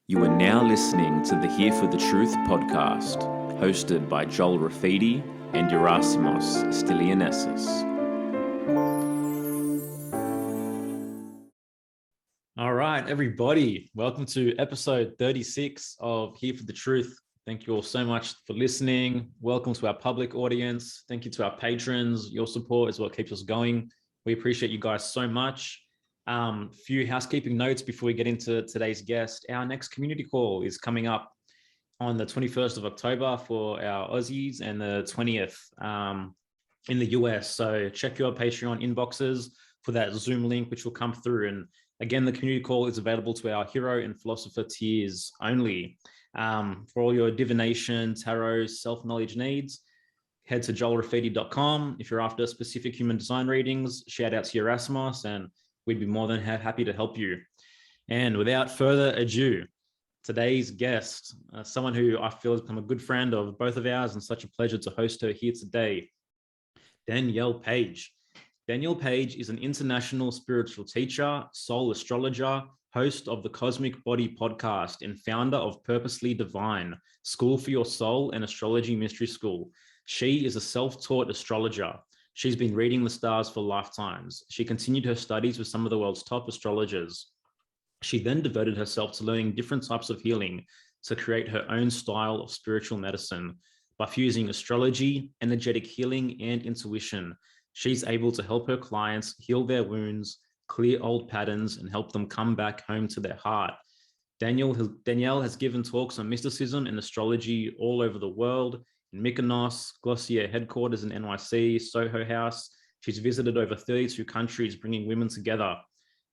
You are now listening to the Here for the Truth podcast, hosted by Joel Rafidi and Yerasimos Stilianessis. All right, everybody, welcome to episode 36 of Here for the Truth. Thank you all so much for listening. Welcome to our public audience. Thank you to our patrons. Your support is what keeps us going. We appreciate you guys so much. Few housekeeping notes before we get into today's guest. Our next community call is coming up on the 21st of October for our Aussies and the 20th in the US. So check your Patreon inboxes for that Zoom link, which will come through. And again, the community call is available to our hero and philosopher tiers only. For all your divination, tarot, self-knowledge needs, head to joelrafidi.com. If you're after specific human design readings, shout out to Yerasimos and we'd be more than happy to help you. And without further ado, today's guest, someone who I feel has become a good friend of both of ours and such a pleasure to host her here today, Danielle Paige. Danielle Paige is an international spiritual teacher, soul astrologer, host of the Cosmic Body podcast, and founder of Purposely Divine, School for Your Soul and Astrology Mystery School. She is a self-taught astrologer. She's been reading the stars for lifetimes. She continued her studies with some of the world's top astrologers. She then devoted herself to learning different types of healing to create her own style of spiritual medicine. By fusing astrology, energetic healing, and intuition, she's able to help her clients heal their wounds, clear old patterns, and help them come back home to their heart. Danielle has given talks on mysticism and astrology all over the world, in Mykonos, Glossier headquarters in NYC, Soho House. She's visited over 32 countries, bringing women together.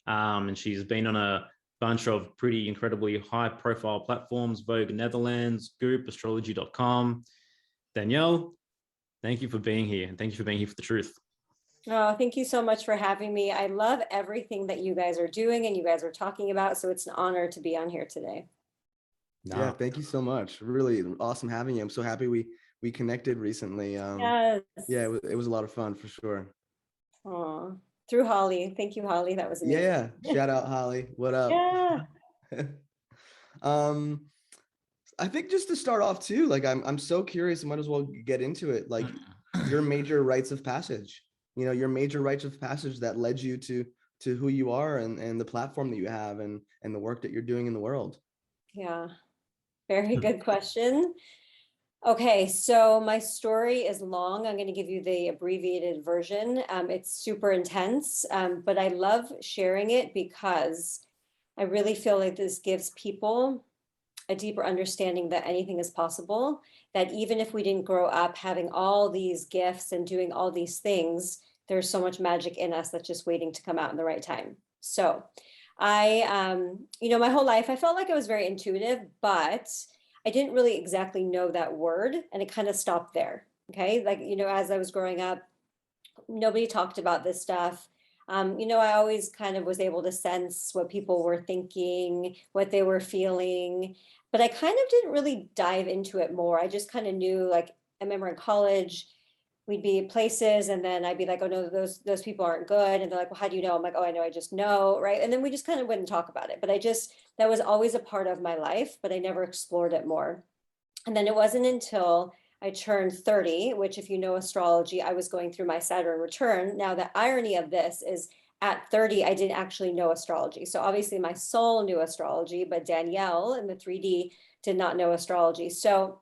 And she's been on a bunch of pretty incredibly high profile platforms, Vogue Netherlands, Goop, astrology.com. Danielle, thank you for being here. And thank you for being here for the truth. Oh, thank you so much for having me. I love everything that you guys are doing and you guys are talking about. So it's an honor to be on here today. Yeah, thank you so much. Really awesome having you. I'm so happy we connected recently. Yes. Yeah, it was a lot of fun for sure. Oh, through Holly. Thank you, Holly. That was amazing. Yeah, shout out Holly. What up? Yeah. I think just to start off too, like I'm so curious, might as well get into it. Like your major rites of passage, your major rites of passage that led you to who you are and the platform that you have and the work that you're doing in the world. Yeah, very good question. Okay, so my story is long. I'm going to give you the abbreviated version. It's super intense, but I love sharing it because I really feel like this gives people a deeper understanding that anything is possible, that even if we didn't grow up having all these gifts and doing all these things, there's so much magic in us that's just waiting to come out in the right time. So I, my whole life, I felt like I was very intuitive, but I didn't really exactly know that word, and it kind of stopped there. Okay. Like, as I was growing up, nobody talked about this stuff. I always kind of was able to sense what people were thinking, what they were feeling, but I kind of didn't really dive into it more. I just kind of knew, like, I remember in college, we'd be at places and then I'd be like, oh no, those people aren't good. And they're like, well, how do you know? I'm like, oh, I know, I just know. Right. And then we just kind of wouldn't talk about it. But that was always a part of my life, but I never explored it more. And then it wasn't until I turned 30, which if you know astrology, I was going through my Saturn return. Now the irony of this is at 30, I didn't actually know astrology. So obviously my soul knew astrology, but Danielle in the 3D did not know astrology. So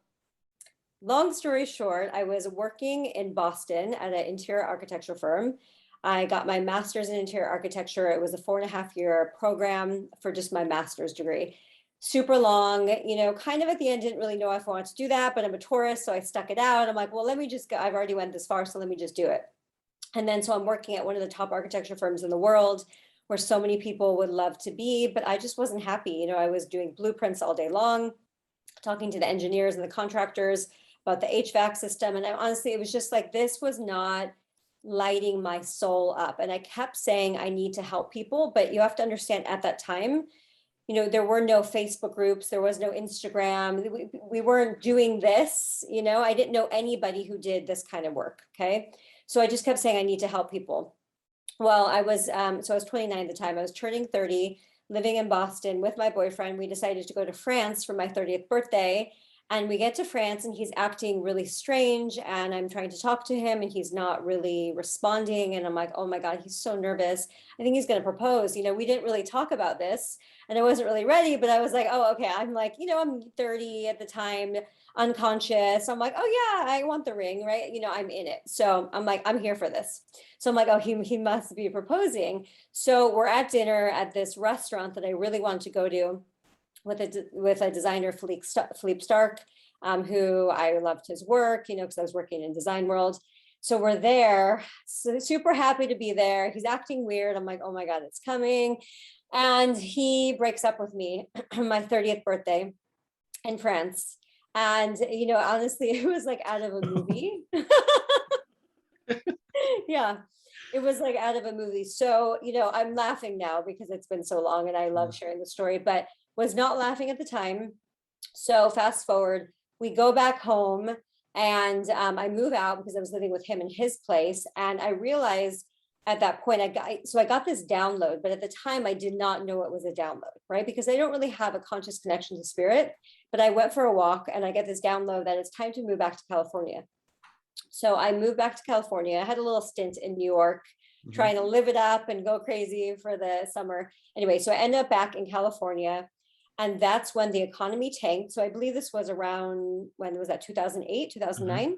long story short, I was working in Boston at an interior architecture firm. I got my master's in interior architecture. It was a 4.5-year program for just my master's degree. Super long, kind of at the end, didn't really know if I wanted to do that, but I'm a Taurus, so I stuck it out. I'm like, well, let me just go. I've already went this far, so let me just do it. And then, so I'm working at one of the top architecture firms in the world where so many people would love to be, but I just wasn't happy. I was doing blueprints all day long, talking to the engineers and the contractors about the HVAC system. And honestly, it was just like, this was not lighting my soul up. And I kept saying, I need to help people, but you have to understand at that time, there were no Facebook groups, there was no Instagram. We weren't doing this, I didn't know anybody who did this kind of work. Okay. So I just kept saying, I need to help people. Well, I was 29 at the time. I was turning 30. living in Boston with my boyfriend. We decided to go to France for my 30th birthday. And we get to France and he's acting really strange. And I'm trying to talk to him and he's not really responding. And I'm like, oh my God, he's so nervous. I think he's going to propose. You know, we didn't really talk about this and I wasn't really ready, but I was like, oh, okay. I'm like, you know, I'm 30 at the time, unconscious. I'm like, oh yeah, I want the ring, right? You know, I'm in it. So I'm like, I'm here for this. So I'm like, oh, he must be proposing. So we're at dinner at this restaurant that I really wanted to go to with a designer, Philippe Stark, who I loved his work, you know, because I was working in design world. So we're there, so super happy to be there. He's acting weird. I'm like, oh my God, it's coming. And he breaks up with me my 30th birthday in France. And, you know, honestly, it was like out of a movie. Yeah, it was like out of a movie. So, you know, I'm laughing now because it's been so long and I love sharing the story, but was not laughing at the time. So fast forward, we go back home and I move out because I was living with him in his place. And I realized at that point, I got this download, but at the time I did not know it was a download, right? Because I don't really have a conscious connection to spirit, but I went for a walk and I get this download that it's time to move back to California. So I moved back to California. I had a little stint in New York, trying to live it up and go crazy for the summer. Anyway, so I ended up back in California. And that's when the economy tanked. So I believe this was around, when was that, 2008, 2009?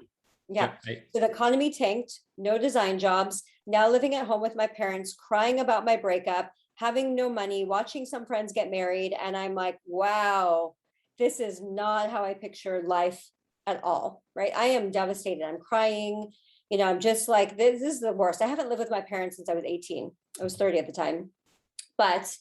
Yeah. So the economy tanked, no design jobs, now living at home with my parents, crying about my breakup, having no money, watching some friends get married. And I'm like, wow, this is not how I pictured life at all, right? I am devastated. I'm crying. You know, I'm just like, this is the worst. I haven't lived with my parents since I was 18. I was 30 at the time. But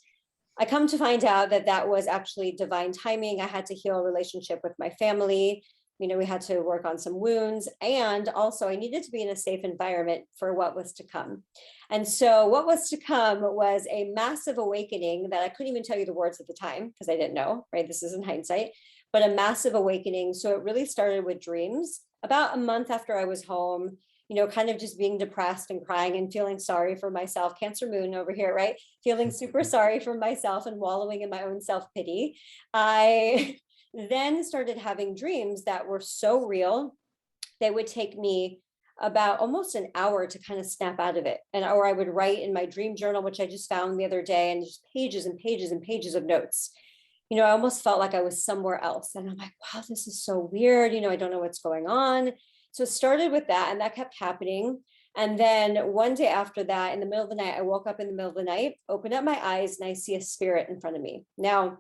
I come to find out that that was actually divine timing. I had to heal a relationship with my family. You know, we had to work on some wounds. And also I needed to be in a safe environment for what was to come. And so what was to come was a massive awakening that I couldn't even tell you the words at the time because I didn't know, right? This is in hindsight, but a massive awakening. So it really started with dreams. About a month after I was home, you know, kind of just being depressed and crying and feeling sorry for myself, Cancer moon over here, right? Feeling super sorry for myself and wallowing in my own self-pity. I then started having dreams that were so real, they would take me about almost an hour to kind of snap out of it. And or I would write in my dream journal, which I just found the other day, and just pages and pages and pages of notes. You know, I almost felt like I was somewhere else. And I'm like, wow, this is so weird. You know, I don't know what's going on. So it started with that, and that kept happening. And then one day after that, in the middle of the night, I woke up in the middle of the night, opened up my eyes, and I see a spirit in front of me. Now,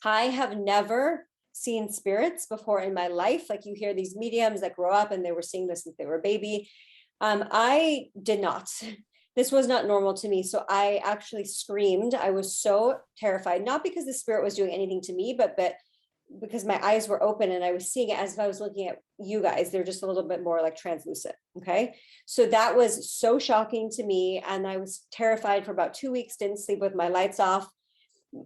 I have never seen spirits before in my life. Like you hear these mediums that grow up and they were seeing this since they were a baby. I did not. This was not normal to me. So I actually screamed. I was so terrified, not because the spirit was doing anything to me, but because my eyes were open and I was seeing it as if I was looking at you guys. They're just a little bit more like translucent. Okay. So that was so shocking to me. And I was terrified for about 2 weeks, didn't sleep with my lights off.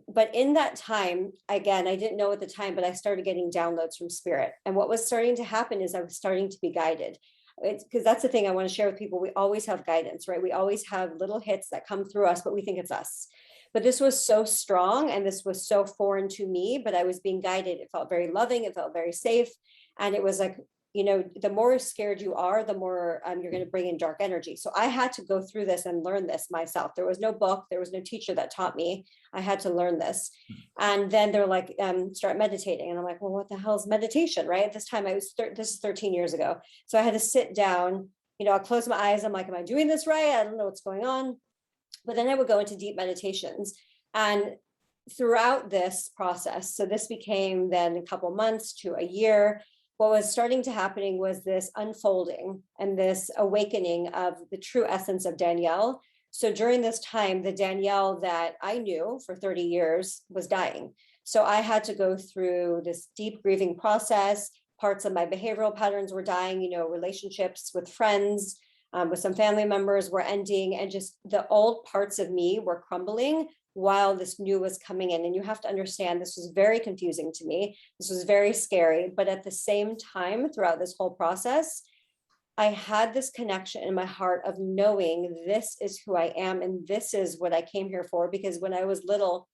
But in that time, again, I didn't know at the time, but I started getting downloads from spirit. And what was starting to happen is I was starting to be guided. Because that's the thing I want to share with people. We always have guidance, right? We always have little hits that come through us, but we think it's us. But this was so strong and this was so foreign to me, but I was being guided. It felt very loving. It felt very safe. And it was like, you know, the more scared you are, the more you're going to bring in dark energy. So I had to go through this and learn this myself. There was no book. There was no teacher that taught me. I had to learn this. And then they're like, start meditating. And I'm like, well, what the hell is meditation, right? At this time, this is 13 years ago. So I had to sit down, you know, I'll close my eyes. I'm like, am I doing this right? I don't know what's going on. But then I would go into deep meditations. And throughout this process, so this became then a couple months to a year, what was starting to happening was this unfolding and this awakening of the true essence of Danielle. So during this time, the Danielle that I knew for 30 years was dying. So I had to go through this deep grieving process. Parts of my behavioral patterns were dying, you know, relationships with friends, with some family members were ending, and just the old parts of me were crumbling while this new was coming in. And you have to understand, this was very confusing to me. This was very scary. But at the same time, throughout this whole process, I had this connection in my heart of knowing this is who I am and this is what I came here for. Because when I was little,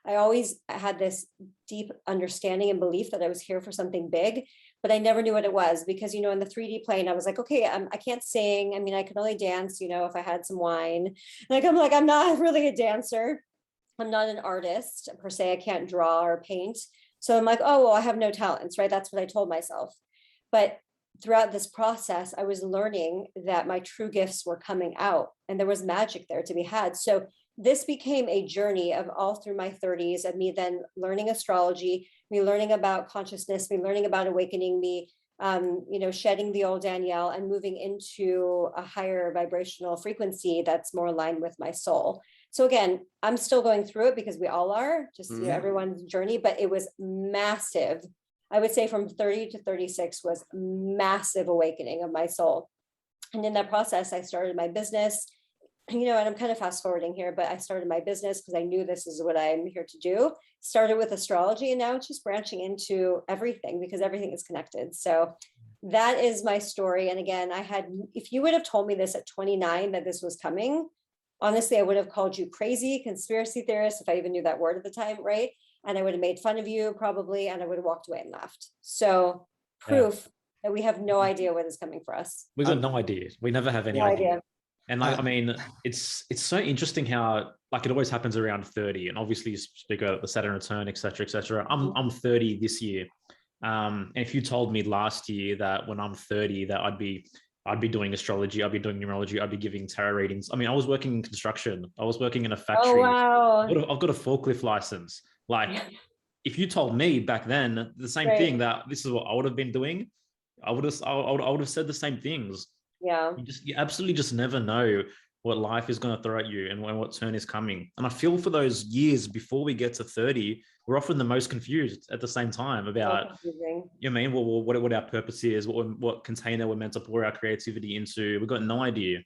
I always had this deep understanding and belief that I was here for something big, but I never knew what it was because, in the 3D plane, I was like, okay, I can't sing. I mean, I could only dance, if I had some wine. I'm not really a dancer. I'm not an artist per se. I can't draw or paint. So I'm like, oh, well, I have no talents, right? That's what I told myself. But throughout this process, I was learning that my true gifts were coming out and there was magic there to be had. So this became a journey of all through my 30s of me then learning astrology, me learning about consciousness, me learning about awakening, me shedding the old Danielle and moving into a higher vibrational frequency that's more aligned with my soul. So again, I'm still going through it because we all are, just everyone's journey, but it was massive. I would say from 30 to 36 was massive awakening of my soul. And in that process, I started my business, and I'm kind of fast forwarding here, but I started my business because I knew this is what I'm here to do. Started with astrology, and now it's just branching into everything because everything is connected. So that is my story. And again, if you would have told me this at 29, that this was coming, honestly, I would have called you crazy, conspiracy theorist, if I even knew that word at the time, right? And I would have made fun of you probably, and I would have walked away and left. So proof that we have no idea what is coming for us. We got no idea. We never have any idea. And I mean, it's so interesting how it always happens around 30. And obviously you speak about the Saturn return, et cetera, et cetera. I'm 30 this year. And if you told me last year that when I'm 30 that I'd be doing astrology, I'd be doing numerology, I'd be giving tarot readings. I mean, I was working in construction. I was working in a factory. Oh, wow. I've got a forklift license. If you told me back then the same thing, that this is what I would have been doing, I would have said the same things. Yeah. You absolutely just never know what life is going to throw at you and what turn is coming. And I feel for those years before we get to 30, we're often the most confused at the same time about, what our purpose is, what container we're meant to pour our creativity into. We've got no idea.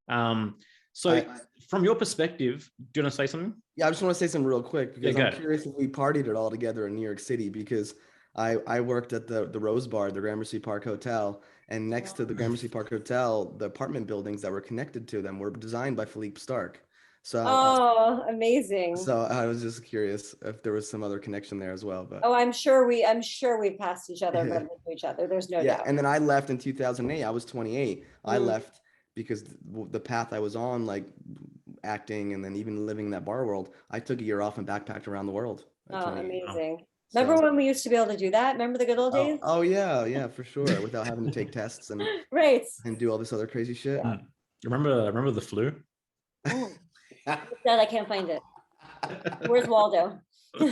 From your perspective, do you want to say something? Yeah, I just want to say something real quick because I'm curious if we partied it all together in New York City, because I worked at the Rose Bar, the Gramercy Park Hotel, and next to the Gramercy Park Hotel, the apartment buildings that were connected to them were designed by Philippe Starck. So amazing. So I was just curious if there was some other connection there as well. But I'm sure we passed each other, met each other. There's no doubt. And then I left in 2008. I was 28. I left because the path I was on, like acting and then even living in that bar world, I took a year off and backpacked around the world. Amazing. Remember when we used to be able to do that? Remember the good old days? Oh yeah, for sure. Without having to take tests and and do all this other crazy shit. Remember the flu? That I can't find it. Where's Waldo? I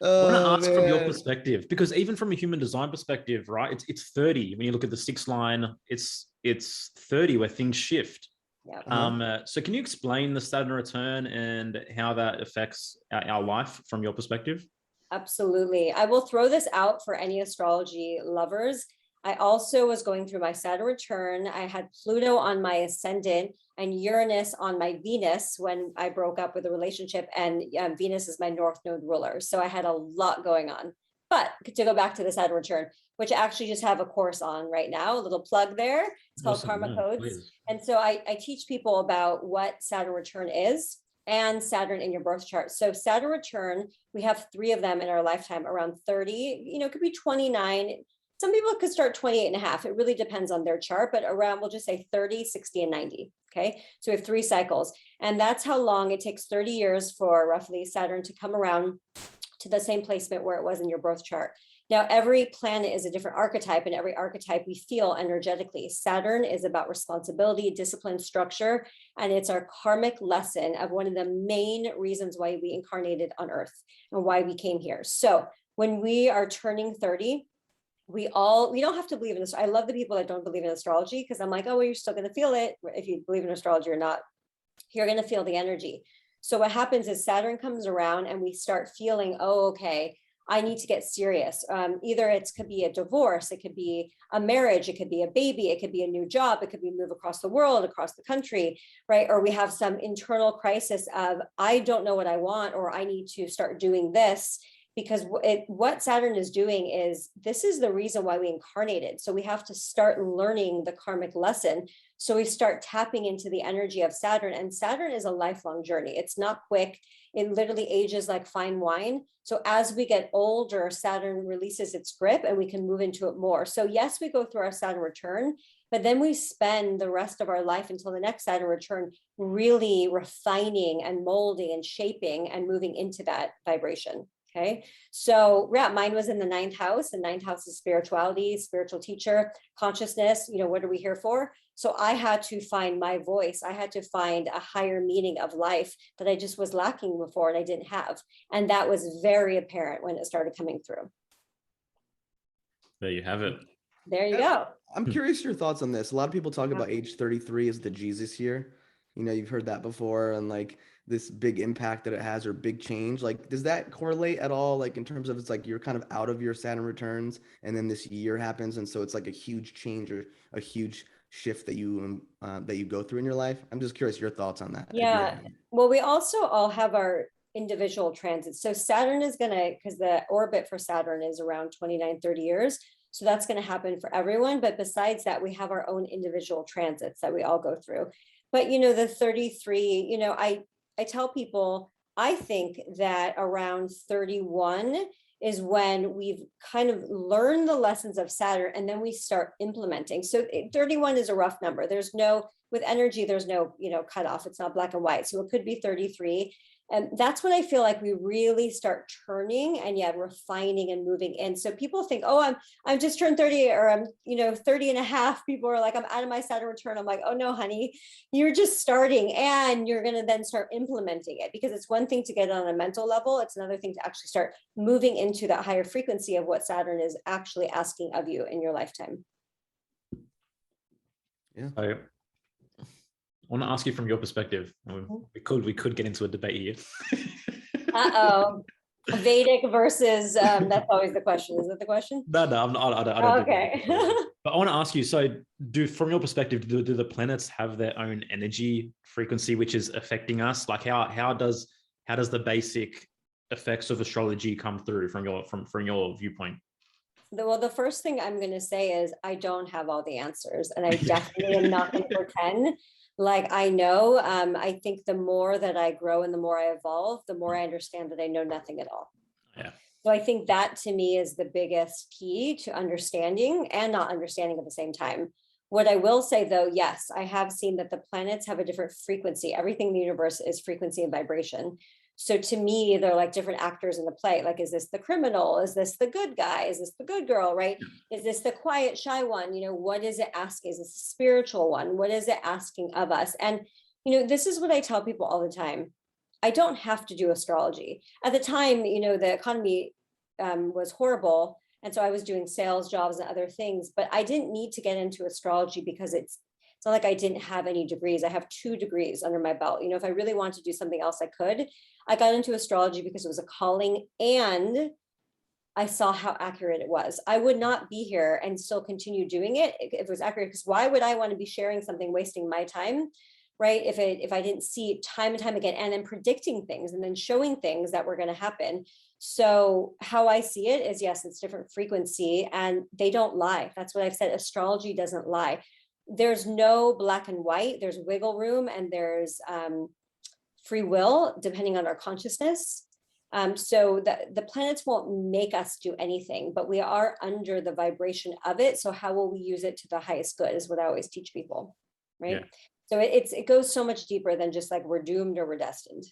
want to ask from your perspective, because even from a human design perspective, right? It's 30. When you look at the 6 line, it's 30 where things shift. Yeah. So can you explain the Saturn return and how that affects our life from your perspective? Absolutely. I will throw this out for any astrology lovers. I also was going through my Saturn return. I had Pluto on my ascendant and Uranus on my Venus when I broke up with a relationship, and Venus is my North Node ruler. So I had a lot going on. But to go back to the Saturn return, which I actually just have a course on right now, a little plug there. It's called Karma Codes. Please. And so I teach people about what Saturn return is and Saturn in your birth chart. So Saturn return, we have 3 of them in our lifetime, around 30, it could be 29. Some people could start 28 and a half. It really depends on their chart, but around, we'll just say 30, 60, and 90. Okay. So we have 3 cycles, and that's how long it takes, 30 years for roughly Saturn to come around to the same placement where it was in your birth chart. Now, every planet is a different archetype, and every archetype we feel energetically. Saturn is about responsibility, discipline, structure, and it's our karmic lesson of one of the main reasons why we incarnated on Earth and why we came here. So when we are turning 30, we don't have to believe in this. I love the people that don't believe in astrology, because I'm like, oh, well, you're still going to feel it. If you believe in astrology or not, you're going to feel the energy. So what happens is Saturn comes around and we start feeling, oh, okay, I need to get serious. Either it could be a divorce, it could be a marriage, it could be a baby, it could be a new job, it could be move across the world, across the country, right? Or we have some internal crisis of, I don't know what I want, or I need to start doing this. Because what Saturn is doing is, this is the reason why we incarnated. So we have to start learning the karmic lesson So we start tapping into the energy of Saturn, and Saturn is a lifelong journey. It's not quick. It literally ages like fine wine. So as we get older, Saturn releases its grip and we can move into it more. So yes, we go through our Saturn return, but then we spend the rest of our life until the next Saturn return really refining and molding and shaping and moving into that vibration. Okay. So yeah, mine was in the 9th house, and 9th house is spirituality, spiritual teacher, consciousness. What are we here for? So I had to find my voice. I had to find a higher meaning of life that I just was lacking before and I didn't have. And that was very apparent when it started coming through. There you have it. There you go. I'm curious your thoughts on this. A lot of people talk about age 33 as the Jesus year. You've heard that before, and like this big impact that it has, or big change. Like, does that correlate at all? Like in terms of, it's like you're kind of out of your Saturn returns and then this year happens. And so it's like a huge change or a huge shift that you go through in your life. I'm just curious your thoughts on that. Yeah. Well, we also all have our individual transits. So Saturn is because the orbit for Saturn is around 29, 30 years. So that's going to happen for everyone. But besides that, we have our own individual transits that we all go through. But, the 33, I tell people, I think that around 31 is when we've kind of learned the lessons of Saturn, and then we start implementing. So 31 is a rough number. With energy, there's no, cutoff. It's not black and white. So it could be 33. And that's when I feel like we really start turning and refining and moving in. So people think, oh, I'm just turned 30, or I'm, 30 and a half. People are like, I'm out of my Saturn return. I'm like, oh no, honey, you're just starting, and you're going to then start implementing it, because it's one thing to get on a mental level. It's another thing to actually start moving into that higher frequency of what Saturn is actually asking of you in your lifetime. Yeah. I want to ask you from your perspective. We could get into a debate here. Vedic versus that's always the question. Is that the question? No, I don't. Okay. But I want to ask you. So, from your perspective, do the planets have their own energy frequency which is affecting us? Like, how does the basic effects of astrology come through from your viewpoint? Well, the first thing I'm going to say is I don't have all the answers, and I definitely am not going to pretend like I know. I think the more that I grow and the more I evolve, the more I understand that I know nothing at all. Yeah. So I think that to me is the biggest key to understanding and not understanding at the same time. What I will say though, yes, I have seen that the planets have a different frequency. Everything in the universe is frequency and vibration. So to me, they're like different actors in the play. Like, is this the criminal? Is this the good guy? Is this the good girl, right? Is this the quiet, shy one? What is it asking? Is this a spiritual one? What is it asking of us? And, this is what I tell people all the time. I don't have to do astrology. At the time, the economy was horrible. And so I was doing sales jobs and other things, but I didn't need to get into astrology because it's not like I didn't have any degrees. I have 2 degrees under my belt. If I really wanted to do something else, I could. I got into astrology because it was a calling, and I saw how accurate it was. I would not be here and still continue doing it if it was accurate, because why would I want to be sharing something, wasting my time, right? If I didn't see it time and time again, and then predicting things and then showing things that were going to happen. So how I see it is, yes, it's different frequency, and they don't lie. That's what I've said. Astrology doesn't lie. There's no black and white. There's wiggle room, and there's free will depending on our consciousness. So the planets won't make us do anything, but we are under the vibration of it. So how will we use it to the highest good is what I always teach people, right? Yeah. So it goes so much deeper than just like we're doomed or we're destined.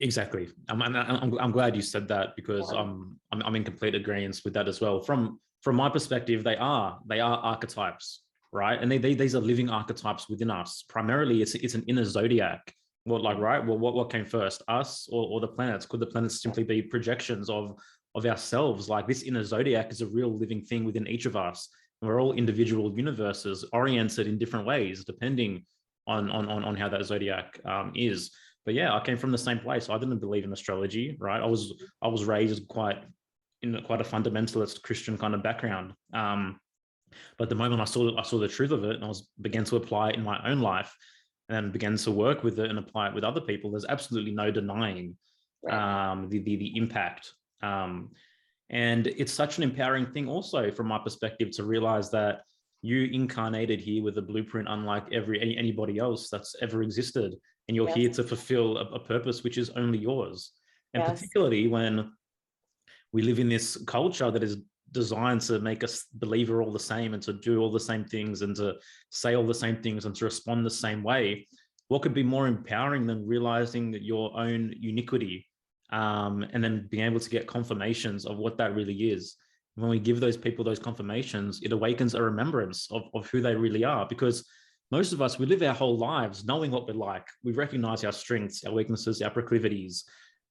Exactly. I'm glad you said that, because I'm in complete agreement with that as well. From my perspective, they are archetypes, right? And these are living archetypes within us. Primarily, it's an inner zodiac. What came first, us or the planets? Could the planets simply be projections of ourselves? Like, this inner zodiac is a real living thing within each of us. We're all individual universes oriented in different ways, depending on how that zodiac is. But yeah, I came from the same place. I didn't believe in astrology, right? I was raised quite a fundamentalist Christian kind of background. But the moment I saw the truth of it, and I began to apply it in my own life, and then began to work with it and apply it with other people, there's absolutely no denying the impact. And it's such an empowering thing also, from my perspective, to realize that you incarnated here with a blueprint unlike anybody else that's ever existed, and you're here to fulfill a purpose which is only yours. And particularly when we live in this culture that is designed to make us believe we're all the same and to do all the same things and to say all the same things and to respond the same way, what could be more empowering than realizing that your own uniquity, and then being able to get confirmations of what that really is. When we give those people those confirmations, it awakens a remembrance of who they really are, because most of us, we live our whole lives knowing what we're like. We recognize our strengths, our weaknesses, our proclivities,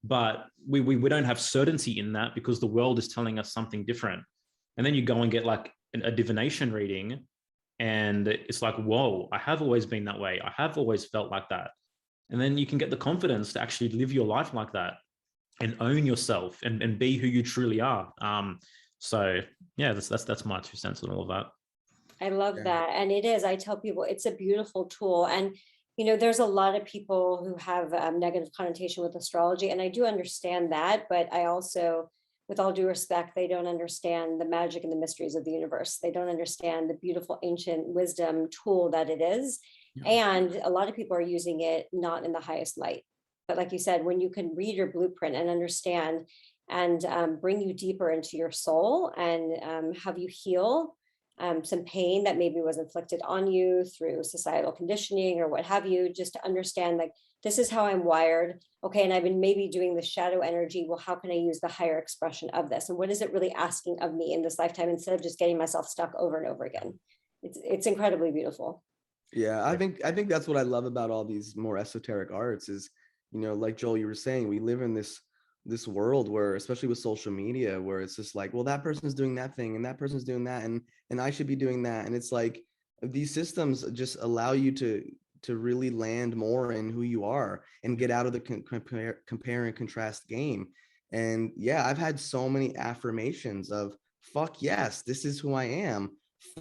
but we don't have certainty in that because the world is telling us something different. And then you go and get like a divination reading, and it's like, whoa, I have always been that way. I have always felt like that. And then you can get the confidence to actually live your life like that and own yourself and be who you truly are. So yeah, that's my 2 cents on all of that. I love that. And it is, I tell people it's a beautiful tool. And, you know, there's a lot of people who have negative connotation with astrology. And I do understand that, but I also, with all due respect, they don't understand the magic and the mysteries of the universe. They don't understand the beautiful ancient wisdom tool that it is. And a lot of people are using it not in the highest light. But like you said, when you can read your blueprint and understand and bring you deeper into your soul and have you heal some pain that maybe was inflicted on you through societal conditioning or what have you, just to understand like, this is how I'm wired. Okay. And I've been maybe doing the shadow energy. Well, how can I use the higher expression of this? And what is it really asking of me in this lifetime, instead of just getting myself stuck over and over again? It's incredibly beautiful. Yeah. I think that's what I love about all these more esoteric arts is, you know, like Joel, you were saying, we live in this world where, especially with social media, where it's just like, well, that person's doing that thing and that person's doing that, and I should be doing that. And it's like, these systems just allow you to really land more in who you are and get out of the compare and contrast game. And yeah, I've had so many affirmations of, fuck yes, this is who I am,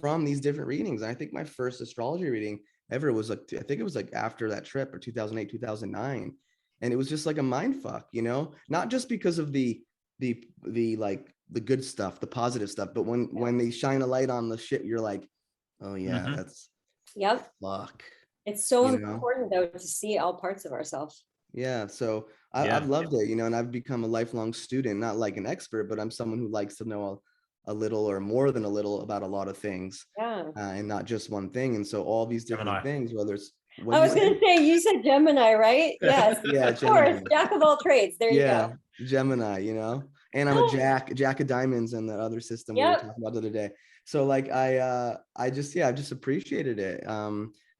from these different readings. And I think my first astrology reading ever was like, I think it was like after that trip, or 2008, 2009. And it was just like a mind fuck, you know, not just because of the like the good stuff, the positive stuff, but when they shine a light on the shit, you're like, oh yeah, that's fuck. It's so important though to see all parts of ourselves. Yeah. So I've loved it, you know, and I've become a lifelong student, not like an expert, but I'm someone who likes to know a little or more than a little about a lot of things, and not just one thing. And so all these different things, whether it's, I was going to say, you said Gemini, right? Yes. Yeah, of Gemini. course, jack of all trades. There you go. Gemini, you know, and I'm a jack of diamonds in the other system we were talking about the other day. So like I just appreciated it.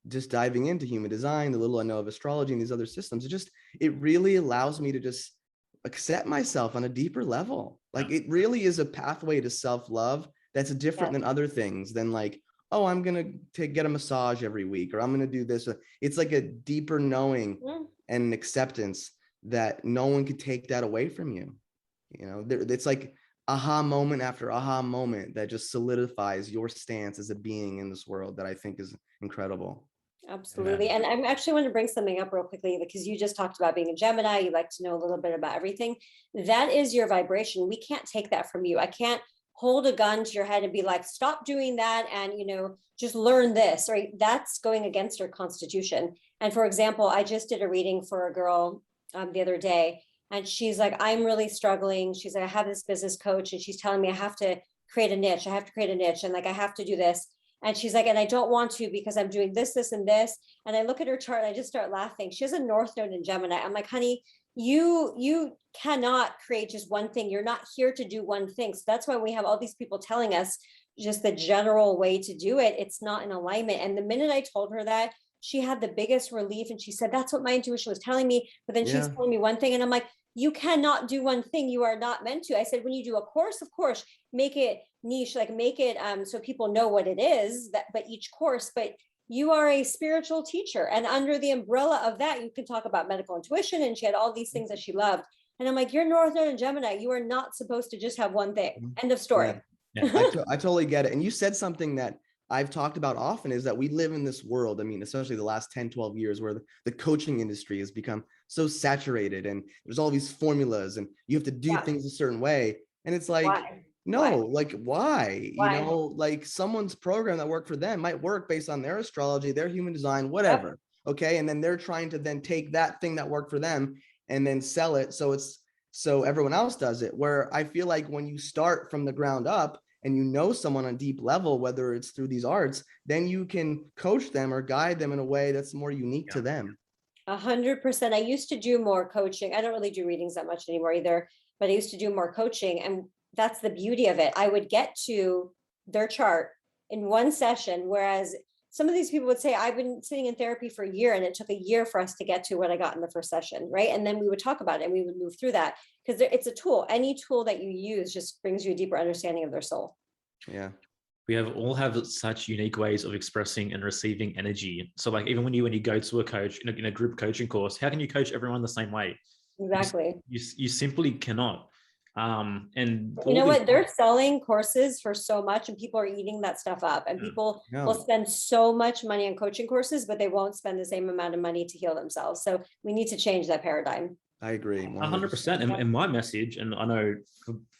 Just diving into human design, the little I know of astrology and these other systems, it really allows me to just accept myself on a deeper level. Like it really is a pathway to self-love that's different than other things, than like, oh, I'm going to get a massage every week, or I'm going to do this. It's like a deeper knowing and an acceptance that no one could take that away from you. You know, it's like aha moment after aha moment that just solidifies your stance as a being in this world, that I think is incredible. Absolutely. And I actually want to bring something up real quickly, because you just talked about being a Gemini. You like to know a little bit about everything. That is your vibration. We can't take that from you. I can't hold a gun to your head and be like, stop doing that, and, you know, just learn this, right? That's going against our constitution. And for example, I just did a reading for a girl the other day, and she's like, I'm really struggling. She's like, I have this business coach, and she's telling me I have to create a niche. I have to create a niche. And like, I have to do this. And she's like, and I don't want to because I'm doing this, this, and this. And I look at her chart and I just start laughing. She has a North Node in Gemini. I'm like, honey, you cannot create just one thing. You're not here to do one thing. So that's why we have all these people telling us just the general way to do it. It's not in alignment. And the minute I told her that, she had the biggest relief. And she said, that's what my intuition was telling me. But then she's telling me one thing. And I'm like, you cannot do one thing. You are not meant to. I said, when you do a course, of course, make it niche, like make it so people know what it is, but each course, but you are a spiritual teacher. And under the umbrella of that, you can talk about medical intuition. And she had all these things that she loved. And I'm like, you're North Node and Gemini. You are not supposed to just have one thing. End of story. I totally get it. And you said something that I've talked about often, is that we live in this world. I mean, especially the last 10, 12 years, where the coaching industry has become so saturated, and there's all these formulas and you have to do things a certain way. And it's like, No, Why? like why? Why? You know, like someone's program that worked for them might work based on their astrology, their human design, Yep. whatever. Okay. And then they're trying to then take that thing that worked for them and then sell it. So everyone else does it. Where I feel like when you start from the ground up and you know someone on a deep level, whether it's through these arts, then you can coach them or guide them in a way that's more unique to them. 100%. I used to do more coaching. I don't really do readings that much anymore either, but I used to do more coaching. And that's the beauty of it. I would get to their chart in one session, whereas some of these people would say, I've been sitting in therapy for a year and it took a year for us to get to what I got in the first session, right? And then we would talk about it and we would move through that because it's a tool. Any tool that you use just brings you a deeper understanding of their soul. Yeah. We all have such unique ways of expressing and receiving energy. So like even when you go to a coach in a group coaching course, how can you coach everyone the same way? Exactly. You simply cannot. And you know what, they're selling courses for so much and people are eating that stuff up, and people will spend so much money on coaching courses, but they won't spend the same amount of money to heal themselves. So we need to change that paradigm. I agree 100%. And my message, and I know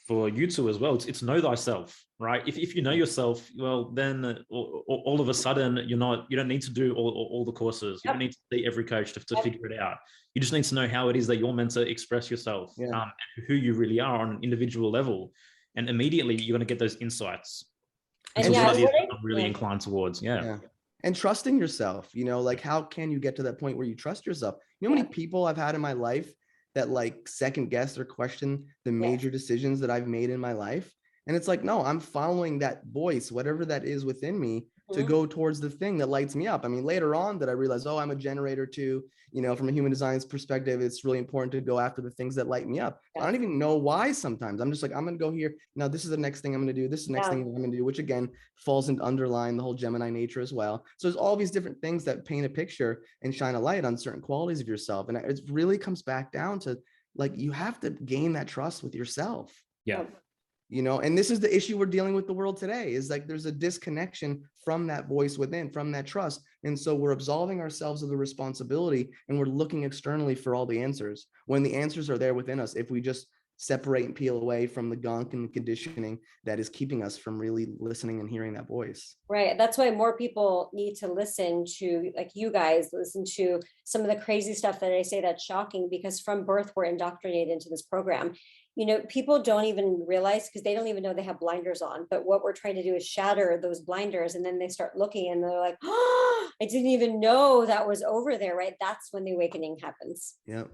for you two as well, it's know thyself, right? If you know yourself, well, then all of a sudden you don't need to do all the courses. You don't need to see every coach to figure it out. You just need to know how it is that you're meant to express yourself, and who you really are on an individual level. And immediately you're going to get those insights. And I'm really inclined towards. And trusting yourself, you know, like how can you get to that point where you trust yourself? You know how many people I've had in my life that like second guess or question the major decisions that I've made in my life. And it's like, no, I'm following that voice, whatever that is within me, to go towards the thing that lights me up. I mean, later on that I realized, oh, I'm a generator too. You know, from a human design perspective, it's really important to go after the things that light me up. I don't even know why sometimes. I'm just like, I'm going to go here. Now, this is the next thing I'm going to do. This is the next thing I'm going to do, which again, falls into underlying the whole Gemini nature as well. So there's all these different things that paint a picture and shine a light on certain qualities of yourself. And it really comes back down to like, you have to gain that trust with yourself. Yeah. You know, and this is the issue we're dealing with the world today, is like there's a disconnection from that voice within, from that trust. And so we're absolving ourselves of the responsibility and we're looking externally for all the answers when the answers are there within us. If we just separate and peel away from the gunk and the conditioning that is keeping us from really listening and hearing that voice. Right. That's why more people need to listen to, like you guys, listen to some of the crazy stuff that I say that's shocking, because from birth, we're indoctrinated into this program. You know, people don't even realize, because they don't even know they have blinders on, but what we're trying to do is shatter those blinders. And then they start looking and they're like, oh, I didn't even know that was over there, right? That's when the awakening happens. Yep.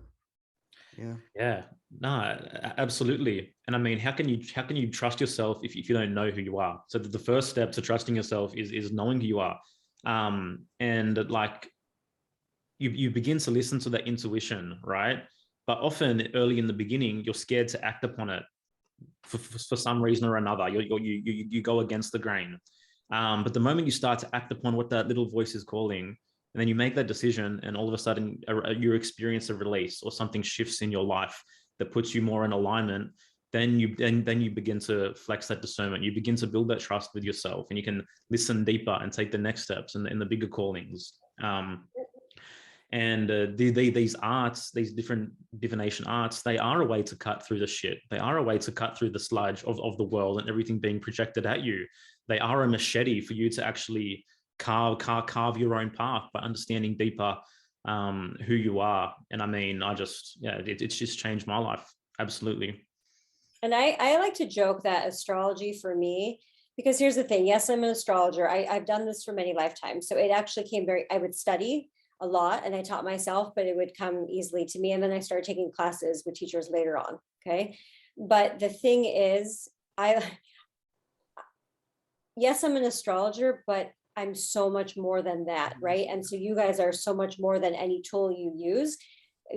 Yeah, no, absolutely. And I mean, how can you trust yourself if you don't know who you are? So the first step to trusting yourself is knowing who you are. And like you begin to listen to that intuition, right? But often early in the beginning, you're scared to act upon it for some reason or another. You go against the grain. But the moment you start to act upon what that little voice is calling, and then you make that decision, and all of a sudden you experience a release or something shifts in your life that puts you more in alignment, then you begin to flex that discernment. You begin to build that trust with yourself, and you can listen deeper and take the next steps in the bigger callings. And these arts, these different divination arts, they are a way to cut through the shit. They are a way to cut through the sludge of the world and everything being projected at you. They are a machete for you to actually carve your own path by understanding deeper who you are. And I mean, it's just changed my life. Absolutely. And I like to joke that astrology for me, because here's the thing. Yes, I'm an astrologer. I've done this for many lifetimes. So it actually came I would study a lot and I taught myself, but it would come easily to me. And then I started taking classes with teachers later on. Okay. But the thing is, yes, I'm an astrologer, but I'm so much more than that, right? And so you guys are so much more than any tool you use,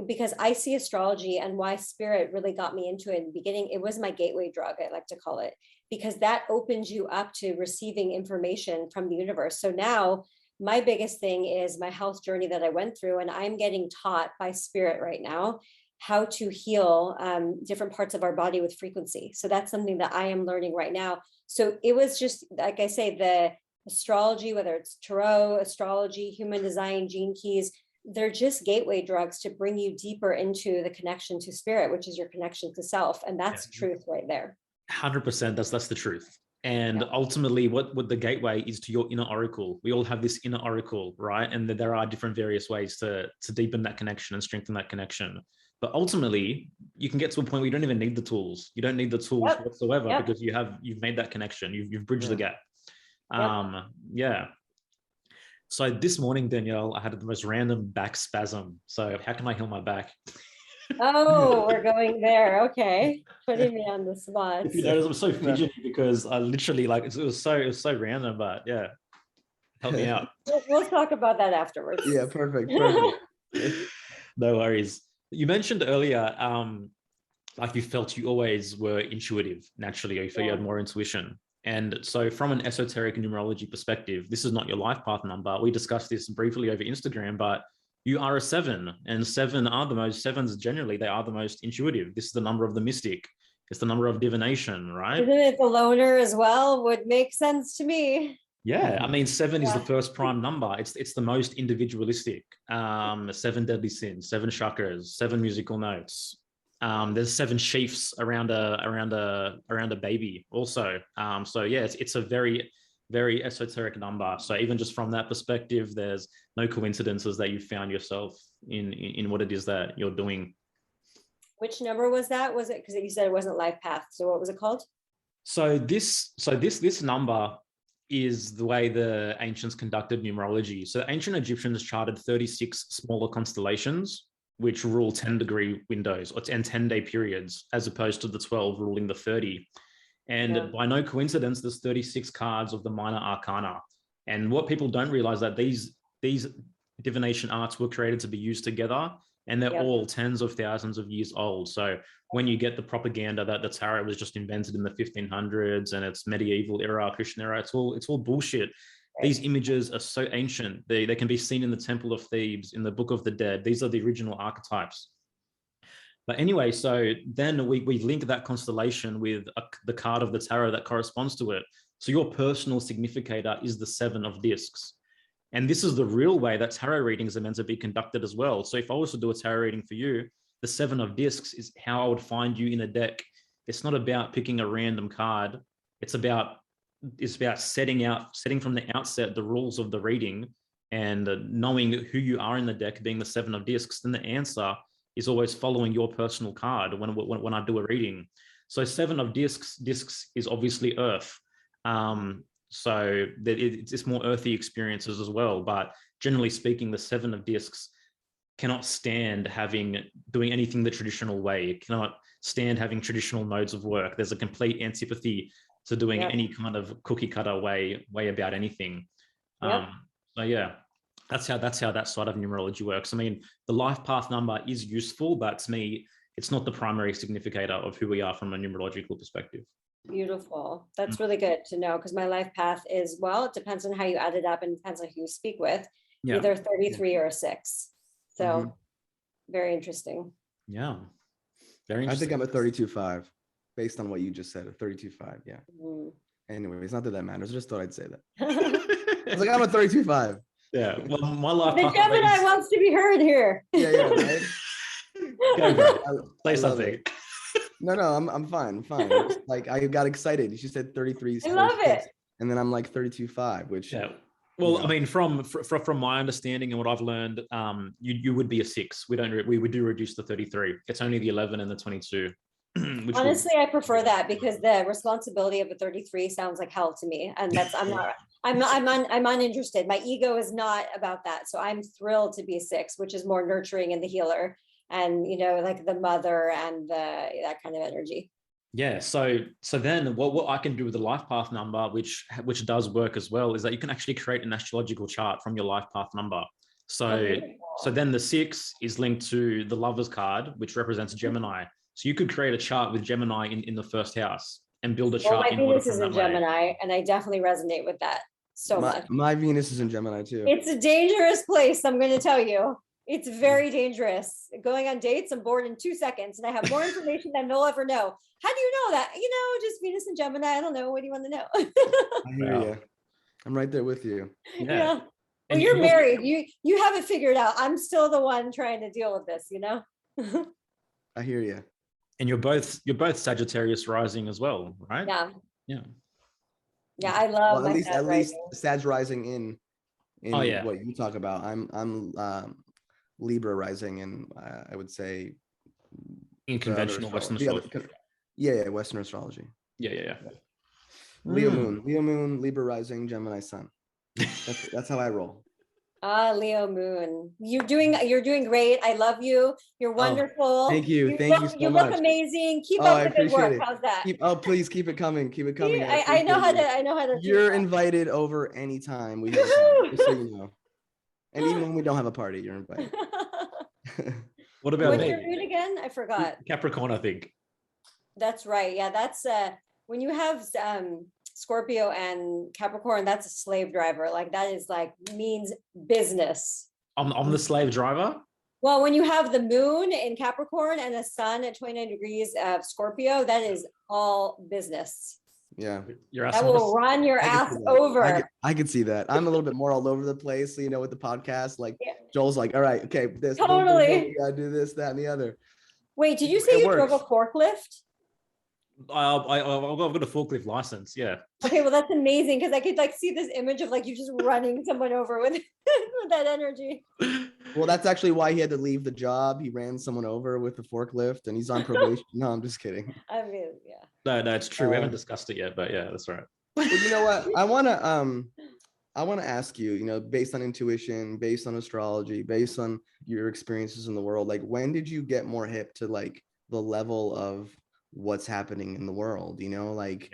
because I see astrology, and why spirit really got me into it in the beginning. It was my gateway drug, I like to call it, because that opens you up to receiving information from the universe. So now my biggest thing is my health journey that I went through, and I'm getting taught by spirit right now how to heal different parts of our body with frequency. So that's something that I am learning right now. So it was just, like I say, the astrology, whether it's tarot, astrology, human design, gene keys, they're just gateway drugs to bring you deeper into the connection to spirit, which is your connection to self. And that's truth right there. 100%. That's the truth. And ultimately, what the gateway is to your inner oracle. We all have this inner oracle, right? And there are different various ways to deepen that connection and strengthen that connection. But ultimately, you can get to a point where you don't even need the tools. You don't need the tools whatsoever because you've made that connection. You've bridged the gap. Yeah. So this morning, Danielle, I had the most random back spasm. So how can I heal my back? Oh, we're going there. Okay. Putting me on the spot. If you notice, I'm so fidgety because I literally it was so random, but yeah, help me out. We'll talk about that afterwards. Yeah, perfect. No worries. You mentioned earlier, like you felt you always were intuitive naturally, or you felt you had more intuition. And so from an esoteric numerology perspective, this is not your life path number. We discussed this briefly over Instagram, but you are a 7, and sevens generally, they are the most intuitive. This is the number of the mystic. It's the number of divination, right? Isn't it the loner as well? Would make sense to me. Yeah, I mean, 7 is the first prime number. It's the most individualistic. 7 deadly sins, 7 chakras, 7 musical notes. There's 7 sheaths around a baby also. So yeah, it's a very, very esoteric number. So even just from that perspective, there's no coincidences that you found yourself in what it is that you're doing. Which number was that? Was it because you said it wasn't life path? So what was it called? So this number is the way the ancients conducted numerology. So the ancient Egyptians charted 36 smaller constellations, which rule 10-degree windows and 10-day periods, as opposed to the 12 ruling the 30. And by no coincidence, there's 36 cards of the minor arcana. And what people don't realize that these divination arts were created to be used together, and they're all tens of thousands of years old. So when you get the propaganda that the tarot was just invented in the 1500s and it's medieval era, Christian era, it's all bullshit. These images are so ancient. They can be seen in the Temple of Thebes, in the Book of the Dead. These are the original archetypes. But anyway, so then we link that constellation with the card of the tarot that corresponds to it. So your personal significator is the 7 of discs. And this is the real way that tarot readings are meant to be conducted as well. So if I was to do a tarot reading for you, the 7 of discs is how I would find you in a deck. It's not about picking a random card. It's about setting from the outset the rules of the reading and knowing who you are in the deck, being the 7 of discs. Then the answer is always following your personal card when I do a reading. So 7 of discs is obviously Earth. So that it's more earthy experiences as well. But generally speaking, the 7 of discs cannot stand doing anything the traditional way. It cannot stand having traditional modes of work. There's a complete antipathy to doing any kind of cookie cutter way about anything. So yeah, that's how that side of numerology works. I mean, the life path number is useful, but to me, it's not the primary significator of who we are from a numerological perspective. Beautiful. That's really good to know, because my life path is, well, it depends on how you add it up and depends on who you speak with, either 33 or a 6. So very interesting. Yeah. Very interesting. I think I'm a 32.5 based on what you just said, a 32.5. Yeah. Anyways, not that matters. I just thought I'd say that. I was like, I'm a 32.5. Yeah. Well, my life path. The Gemini wants to be heard here. Yeah, right? Say something. No, I'm fine. I'm fine. Like, I got excited. She said 33. I love it. And then I'm like 32.5, which well, I mean, from my understanding and what I've learned, you would be a 6. We would do reduce the 33. It's only the 11 and the 22. Honestly, I prefer that, because the responsibility of a 33 sounds like hell to me, and that's I'm uninterested. My ego is not about that, so I'm thrilled to be a 6, which is more nurturing and the healer, and like the mother and that kind of energy. Yeah. So then what I can do with the life path number, which does work as well, is that you can actually create an astrological chart from your life path number. So then the 6 is linked to the Lover's card, which represents Gemini. So you could create a chart with Gemini in the first house and build a chart. My Venus is in Gemini, and I definitely resonate with that so much. My Venus is in Gemini too. It's a dangerous place, I'm going to tell you. It's very dangerous. Going on dates, I'm bored in 2 seconds, and I have more information than they'll ever know. How do you know that? Just Venus and Gemini. I don't know. What do you want to know? I hear you. I'm right there with you. Yeah. Well, you're married. You have it figured out. I'm still the one trying to deal with this. I hear you. And you're both Sagittarius rising as well, right? Yeah. Yeah. I love Well, my at least rising. Sag rising in Oh, yeah. what you talk about. I'm Libra rising, and I would say In the other conventional Western astrology. astrology. Yeah, Western astrology. Yeah. Leo moon, Libra rising, Gemini sun. That's how I roll. Leo moon. You're doing great. I love you. You're wonderful. Thank you. Thank you so you much. look amazing. Keep Oh, up I the good appreciate work. it. How's that? Please keep it coming. Keep it See, coming. I know how to. You're invited over anytime we have a party, just so you know. And even when we don't have a party, you're invited. What about What's me? your moon again? I forgot. Capricorn, I think. That's right. Yeah, that's when you have Scorpio and Capricorn, that's a slave driver. Like that is like means business. I'm the slave driver. Well, when you have the moon in Capricorn and the sun at 29 degrees of Scorpio, that is all business. Yeah. That will run your ass over. I could see that. I'm a little bit more all over the place, you know, with the podcast. Like Joel's like, all right, okay, this totally. We gotta do this, that, and the other. Wait, did you say you drove a forklift? I've got a forklift license. Yeah. Okay, well that's amazing because I could like see this image of like you just running someone over with that energy. Well, that's actually why he had to leave the job. He ran someone over with the forklift, and he's on probation. No, I'm just kidding. I mean, yeah. No, it's true. We haven't discussed it yet, but yeah, that's right. Well, you know what? I wanna ask you, you know, based on intuition, based on astrology, based on your experiences in the world, like when did you get more hip to like the level of what's happening in the world, you know, like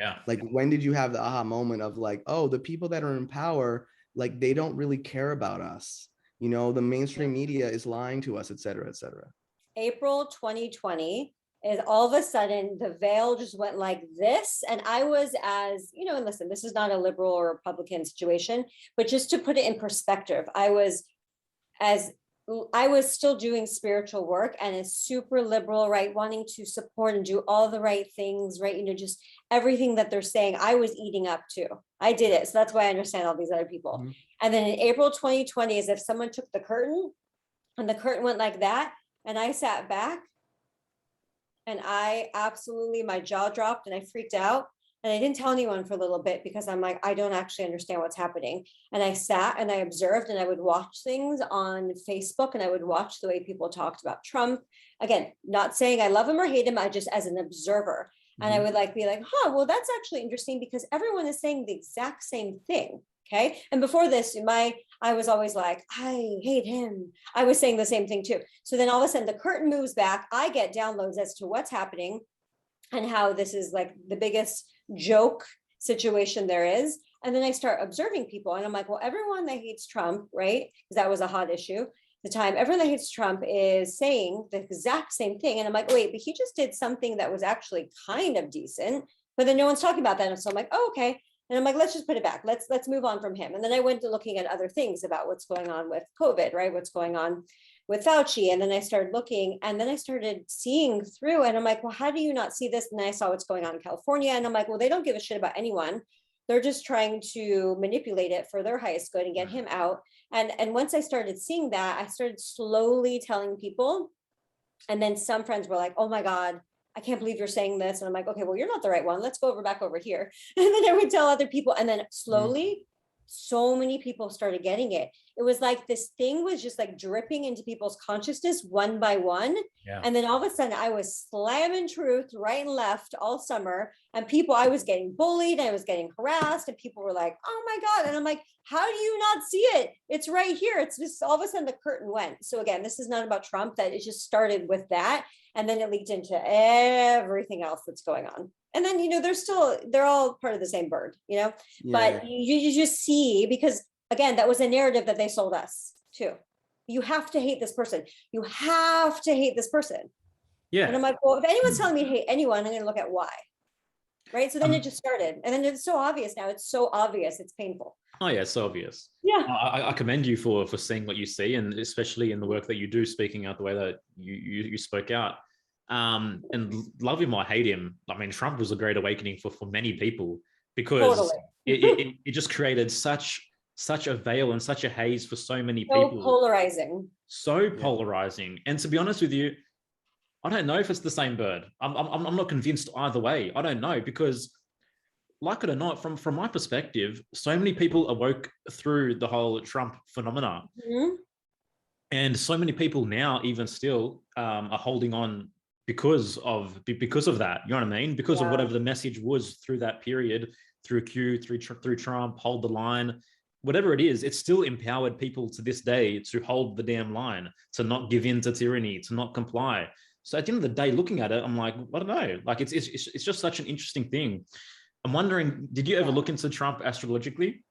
when did you have the aha moment of like, oh, the people that are in power, like they don't really care about us, you know, the mainstream media is lying to us, et cetera, et cetera. April 2020 is all of a sudden the veil just went like this, and I was, as you know, and listen, this is not a liberal or Republican situation, but just to put it in perspective, I was still doing spiritual work and is super liberal, right? Wanting to support and do all the right things, right? You know, just everything that they're saying, I was eating up too. I did it. So that's why I understand all these other people. Mm-hmm. And then in April 2020, as if someone took the curtain and the curtain went like that. And I sat back and my jaw dropped and I freaked out. And I didn't tell anyone for a little bit because I'm like, I don't actually understand what's happening. And I sat and I observed, and I would watch things on Facebook, and I would watch the way people talked about Trump. Again, not saying I love him or hate him, I just as an observer. And I would be like, well, that's actually interesting because everyone is saying the exact same thing. Okay. And before this, I was always like, I hate him. I was saying the same thing too. So then all of a sudden the curtain moves back. I get downloads as to what's happening and how this is like the biggest joke situation there is. And then I start observing people and I'm like, well, everyone that hates Trump, right? Because that was a hot issue at the time. Everyone that hates Trump is saying the exact same thing. And I'm like, wait, but he just did something that was actually kind of decent, but then no one's talking about that. And so I'm like, oh, okay. And I'm like, let's just put it back. Let's move on from him. And then I went to looking at other things about what's going on with COVID, right? What's going on with Fauci. And then I started looking, and then I started seeing through, and I'm like, well, how do you not see this? And then I saw what's going on in California. And I'm like, well, they don't give a shit about anyone. They're just trying to manipulate it for their highest good and get him out. And once I started seeing that, I started slowly telling people. And then some friends were like, oh my God, I can't believe you're saying this. And I'm like, okay, well, you're not the right one. Let's go back over here. And then I would tell other people. And then slowly, so many people started getting it. It was like this thing was just like dripping into people's consciousness one by one. Yeah. And then all of a sudden I was slamming truth right and left all summer. And I was getting bullied, I was getting harassed, and people were like, oh my God. And I'm like, how do you not see it? It's right here. It's just all of a sudden the curtain went. So again, this is not about Trump, that it just started with that. And then it leaked into everything else that's going on. And then, you know, they're all part of the same bird, you know, but you just see, because again, that was a narrative that they sold us too. You have to hate this person. You have to hate this person. Yeah. And I'm like, well, if anyone's telling me to hate anyone, I'm going to look at why. Right. So then it just started. And then it's so obvious now. It's so obvious. It's painful. Oh yeah, it's so obvious. Yeah. I commend you for seeing what you see, and especially in the work that you do, speaking out the way that you spoke out. And love him or hate him, I mean, Trump was a great awakening for many people, because it just created such a veil and such a haze for so many people. Polarizing. So polarizing. And to be honest with you, I don't know if it's the same bird. I'm not convinced either way. I don't know, because like it or not, from my perspective, so many people awoke through the whole Trump phenomena. Mhm. And so many people now, even still, are holding on because of that. You know what I mean? Because of whatever the message was through that period, through through Trump, hold the line, whatever it is. It's still empowered people to this day to hold the damn line, to not give in to tyranny, to not comply. So at the end of the day, looking at it, I'm like, I don't know. Like it's just such an interesting thing. I'm wondering, did you ever look into Trump astrologically?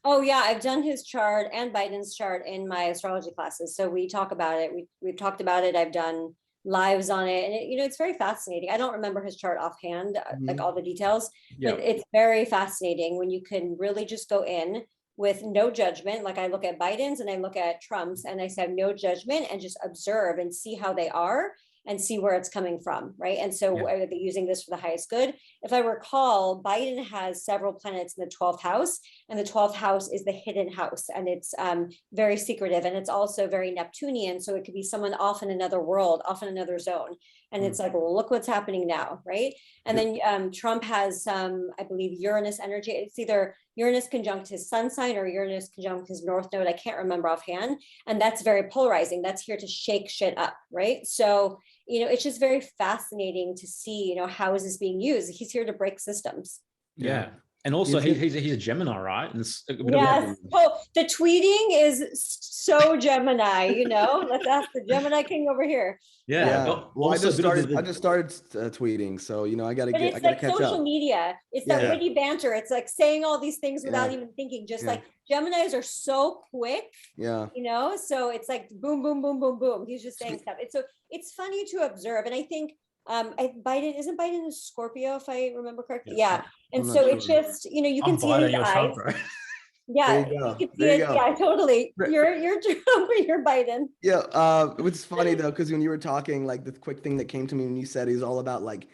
Oh yeah, I've done his chart and Biden's chart in my astrology classes. So we talk about it. We've talked about it. I've done lives on it, and it's very fascinating. I don't remember his chart offhand, like all the details, but it's very fascinating when you can really just go in with no judgment. Like I look at Biden's and I look at Trump's, and I say no judgment and just observe and see how they are and see where it's coming from, right? And so are they using this for the highest good? If I recall, Biden has several planets in the 12th house, and the 12th house is the hidden house, and it's very secretive, and it's also very Neptunian, so it could be someone off in another world, off in another zone. And it's like, well, look what's happening now, right? And then Trump has some, I believe, Uranus energy. It's either Uranus conjunct his sun sign or Uranus conjunct his north node. I can't remember offhand. And that's very polarizing. That's here to shake shit up, right? So, it's just very fascinating to see, how is this being used? He's here to break systems. Yeah. And also he's a Gemini, right? And yes. Oh, the tweeting is so Gemini, let's ask the Gemini king over here. Yeah. Well, I just started tweeting, so I gotta catch up. It's like social media. It's that witty banter. It's like saying all these things without even thinking. Just like Geminis are so quick. Yeah. So it's like boom, boom, boom, boom, boom. He's just saying stuff. It's funny to observe, and I think isn't Biden a Scorpio, if I remember correctly? Yeah. And so it's just, you can see his eyes. Trump, yeah, you can see it. Yeah, totally. You're Trump or you're Biden. Yeah. It's funny though, because when you were talking, like the quick thing that came to me when you said he's all about like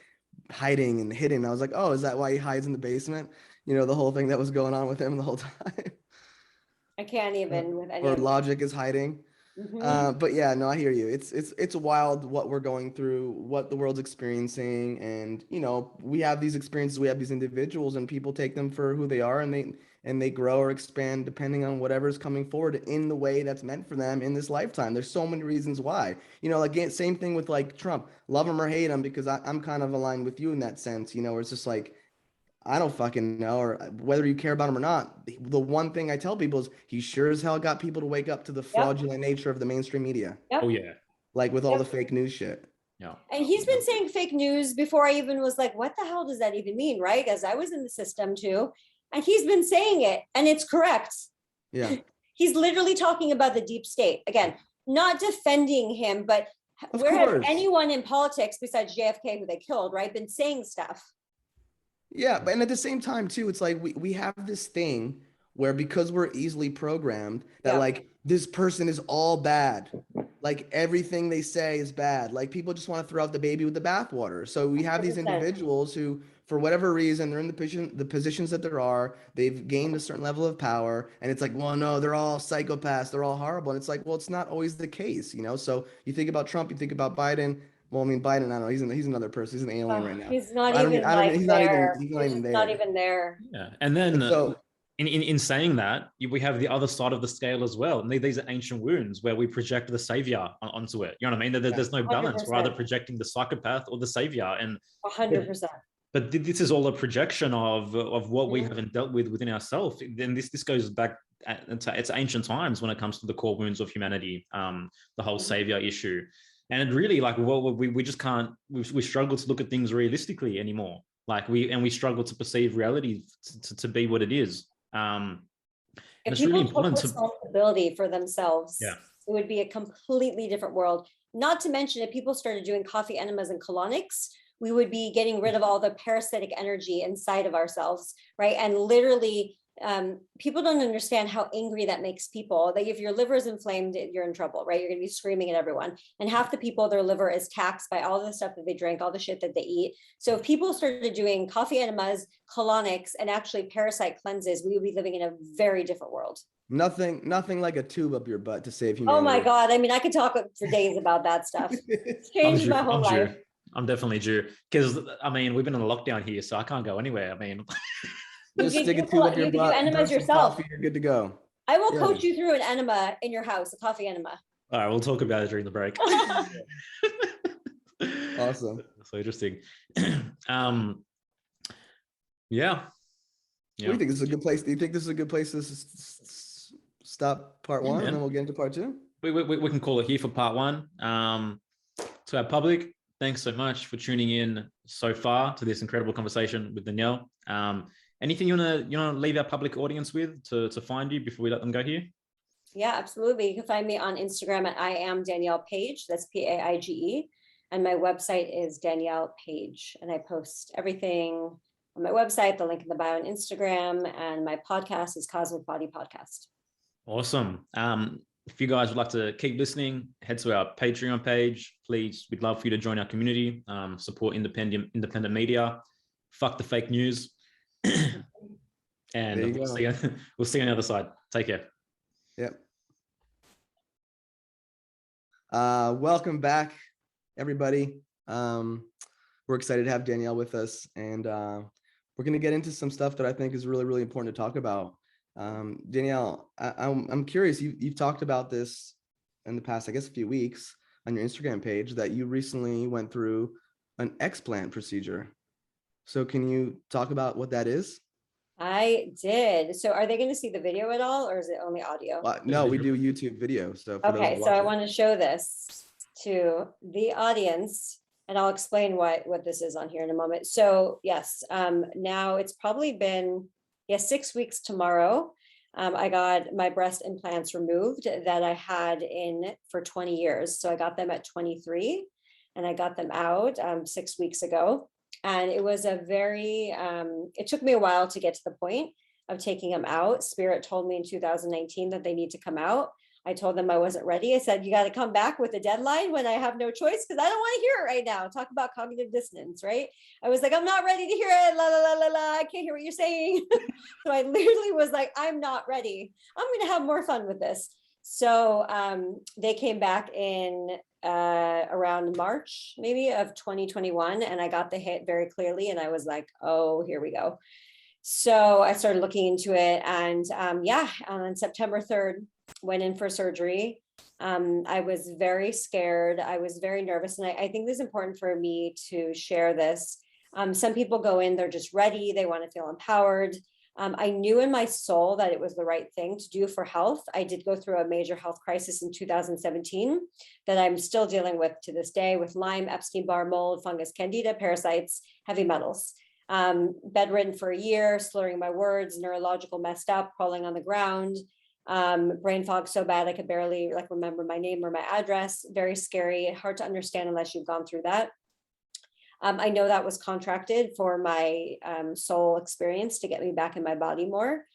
hiding and hidden, I was like, oh, is that why he hides in the basement? The whole thing that was going on with him the whole time. I can't even with any. Or logic is hiding. But yeah, no, I hear you. It's wild what we're going through, what the world's experiencing, and we have these experiences, we have these individuals, and people take them for who they are, and they grow or expand depending on whatever's coming forward in the way that's meant for them in this lifetime. There's so many reasons why. Like same thing with like Trump, love him or hate him, because I'm kind of aligned with you in that sense. Where it's just like, I don't fucking know, or whether you care about him or not. The one thing I tell people is he sure as hell got people to wake up to the fraudulent nature of the mainstream media. Yep. Oh yeah. Like with all the fake news shit. Yeah. And he's been saying fake news before I even was like, what the hell does that even mean? Right? Because I was in the system too. And he's been saying it, and it's correct. Yeah. He's literally talking about the deep state. Again, not defending him, but where has anyone in politics besides JFK, who they killed, right, been saying stuff? Yeah, but and at the same time too, it's like we have this thing where, because we're easily programmed, that like this person is all bad, like everything they say is bad, like people just want to throw out the baby with the bathwater. So we have these individuals who, for whatever reason, they're in the positions that there are, they've gained a certain level of power, and it's like, well, no, they're all psychopaths, they're all horrible. And it's like, well, it's not always the case, So you think about Trump, you think about Biden. Well, I mean, Biden, I don't know. He's another person. He's an alien right now. He's not even there. He's not even there. Yeah. And then in saying that, we have the other side of the scale as well. And these are ancient wounds where we project the savior onto it. You know what I mean? There's no balance. 100%. We're either projecting the psychopath or the savior. And 100%. But this is all a projection of what we haven't dealt with within ourselves. Then this goes back to it's ancient times when it comes to the core wounds of humanity, the whole savior issue. And really, like, we just can't. We struggle to look at things realistically anymore. Like we struggle to perceive reality to be what it is. If it's really important to responsibility for themselves, it would be a completely different world. Not to mention, if people started doing coffee enemas and colonics, we would be getting rid of all the parasitic energy inside of ourselves, right? And literally, people don't understand how angry that makes people. That if your liver is inflamed, you're in trouble, right? You're going to be screaming at everyone. And half the people, their liver is taxed by all the stuff that they drink, all the shit that they eat. So if people started doing coffee enemas, colonics, and actually parasite cleanses, we would be living in a very different world. Nothing like a tube up your butt to save Oh humanity. my God. I mean, I could talk for days about that stuff. It's changed my whole life. I'm definitely due. Because, I mean, we've been in a lockdown here, so I can't go anywhere. I mean, Just stick a tube up your butt, enemas drink some yourself. coffee, you're good to go. I will coach you through an enema in your house, a coffee enema. All right, we'll talk about it during the break. Awesome. So interesting. Yeah. What do you think? This is a good place? Do you think this is a good place to stop part one, and then we'll get into part two? We can call it here for part one. To our public, thanks so much for tuning in so far to this incredible conversation with Danielle. Anything you wanna leave our public audience with to find you before we let them go here? Yeah, absolutely. You can find me on Instagram at I am Danielle Paige. That's Paige. And my website is Danielle Paige. And I post everything on my website, the link in the bio on Instagram. And my podcast is Cosmic Body Podcast. Awesome. If you guys would like to keep listening, head to our Patreon page. Please, we'd love for you to join our community, support independent media, fuck the fake news. And we'll see you on the other side. Take care. Yep. Welcome back, everybody. We're excited to have Danielle with us, and we're going to get into some stuff that I think is really, really important to talk about. Danielle, I'm curious. You've talked about this in the past, I guess, a few weeks on your Instagram page, that you recently went through an explant procedure. So can you talk about what that is? I did. So are they going to see the video at all, or is it only audio? No, we do YouTube video. So okay, so I want to show this to the audience, and I'll explain what this is on here in a moment. So yes, now it's probably been 6 weeks tomorrow. I got my breast implants removed that I had in for 20 years. So I got them at 23, and I got them out 6 weeks ago. And it was it took me a while to get to the point of taking them out. Spirit told me in 2019 that they need to come out. I told them I wasn't ready. I said, you got to come back with a deadline when I have no choice, because I don't want to hear it right now. Talk about cognitive dissonance, right? I was like, I'm not ready to hear it. La, la, la, la, la. I can't hear what you're saying. So I literally was like, I'm not ready. I'm going to have more fun with this. So they came back in around March, maybe, of 2021. And I got the hit very clearly. And I was like, oh, here we go. So I started looking into it. And on September 3rd, went in for surgery. I was very scared. I was very nervous. And I think this is important for me to share this. Some people go in, they're just ready. They want to feel empowered. I knew in my soul that it was the right thing to do for health. I did go through a major health crisis in 2017 that I'm still dealing with to this day, with Lyme, Epstein-Barr, mold, fungus, candida, parasites, heavy metals. Bedridden for a year, slurring my words, neurological messed up, crawling on the ground, brain fog so bad I could barely remember my name or my address. Very scary, hard to understand unless you've gone through that. I know that was contracted for my soul experience to get me back in my body more.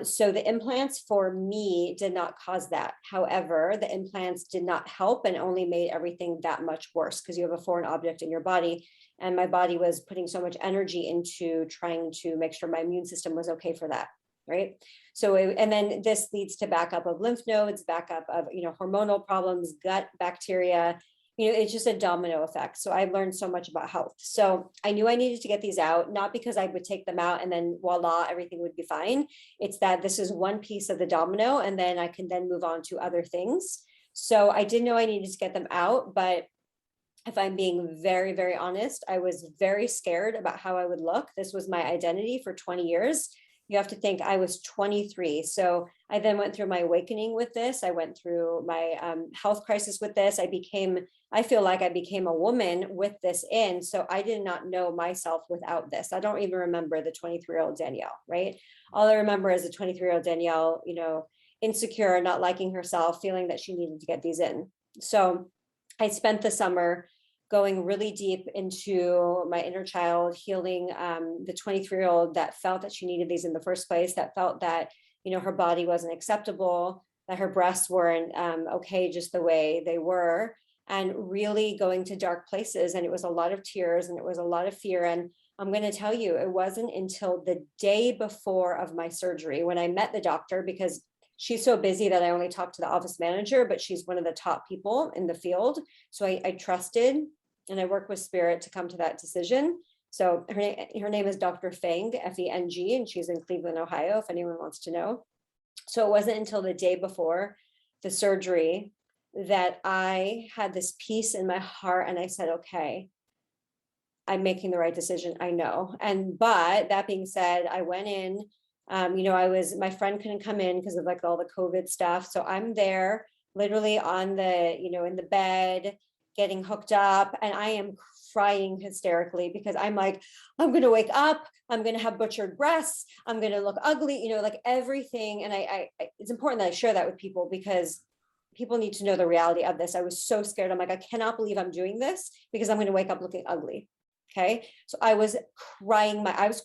So the implants for me did not cause that. However, the implants did not help and only made everything that much worse, because you have a foreign object in your body. And my body was putting so much energy into trying to make sure my immune system was okay for that. Right. So, and then this leads to backup of lymph nodes, backup of, hormonal problems, gut bacteria. It's just a domino effect. So I learned so much about health. So I knew I needed to get these out, not because I would take them out and then voila, everything would be fine. It's that this is one piece of the domino, and then I can then move on to other things. So I didn't know I needed to get them out, but if I'm being very, very honest, I was very scared about how I would look. This was my identity for 20 years. You have to think I was 23. So I then went through my awakening with this. I went through my health crisis with this. I feel like I became a woman with this in. So I did not know myself without this. I don't even remember the 23-year-old Danielle, right? All I remember is a 23-year-old Danielle, insecure, not liking herself, feeling that she needed to get these in. So I spent the summer going really deep into my inner child, healing the 23-year-old that felt that she needed these in the first place, that felt that, her body wasn't acceptable, that her breasts weren't okay just the way they were, and really going to dark places. And it was a lot of tears and it was a lot of fear. And I'm going to tell you, it wasn't until the day before of my surgery when I met the doctor, because she's so busy that I only talk to the office manager, but she's one of the top people in the field. So I trusted, and I worked with spirit to come to that decision. So her name is Dr. Feng, Feng, and she's in Cleveland, Ohio, if anyone wants to know. So it wasn't until the day before the surgery that I had this peace in my heart, and I said, okay, I'm making the right decision. I know. But that being said, I went in, my friend couldn't come in because of like all the COVID stuff. So I'm there literally on the, in the bed, getting hooked up, and I am crying hysterically because I'm like, I'm going to wake up, I'm going to have butchered breasts, I'm going to look ugly, like everything. And I it's important that I share that with people because people need to know the reality of this. I was so scared. I'm like, I cannot believe I'm doing this because I'm going to wake up looking ugly. Okay. So I was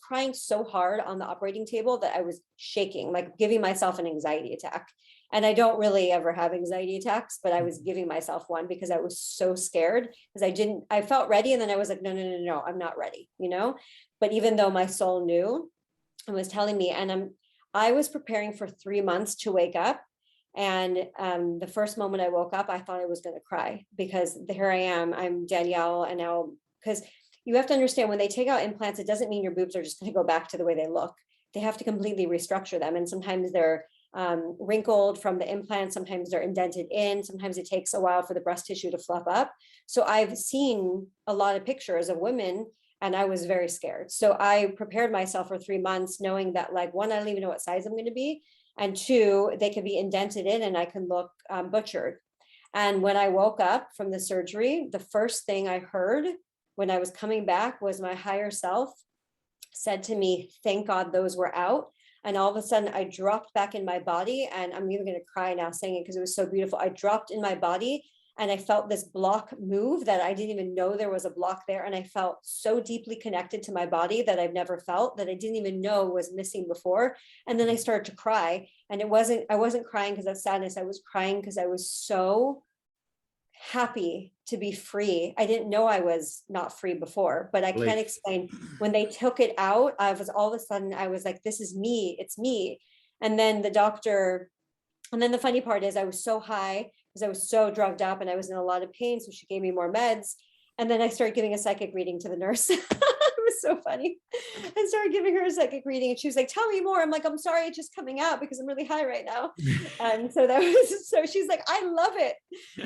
crying so hard on the operating table that I was shaking, like giving myself an anxiety attack. And I don't really ever have anxiety attacks, but I was giving myself one because I was so scared because I felt ready. And then I was like, no, I'm not ready, but even though my soul knew and was telling me, and I was preparing for 3 months to wake up. And the first moment I woke up, I thought I was going to cry because here I am, I'm Danielle. And now, because you have to understand when they take out implants, it doesn't mean your boobs are just going to go back to the way they look. They have to completely restructure them. And sometimes they're wrinkled from the implant. Sometimes they're indented in. Sometimes it takes a while for the breast tissue to fluff up. So I've seen a lot of pictures of women and I was very scared. So I prepared myself for 3 months knowing that, like, one, I don't even know what size I'm going to be. And two, they could be indented in and I can look butchered. And when I woke up from the surgery, the first thing I heard when I was coming back was my higher self said to me, thank God those were out. And all of a sudden I dropped back in my body, and I'm even going to cry now saying it because it was so beautiful. I dropped in my body and I felt this block move that I didn't even know there was a block there. And I felt so deeply connected to my body that I've never felt, that I didn't even know was missing before. And then I started to cry, and I wasn't crying because of sadness. I was crying because I was so happy to be free. I didn't know I was not free before, but I can't explain. When they took it out, I was all of a sudden, I was like, this is me, it's me. And then the funny part is I was so high because I was so drugged up and I was in a lot of pain. So she gave me more meds. And then I started giving a psychic reading to the nurse. It was so funny. I started giving her a psychic reading and she was like, tell me more. I'm like, I'm sorry, it's just coming out because I'm really high right now. And so she's like, I love it.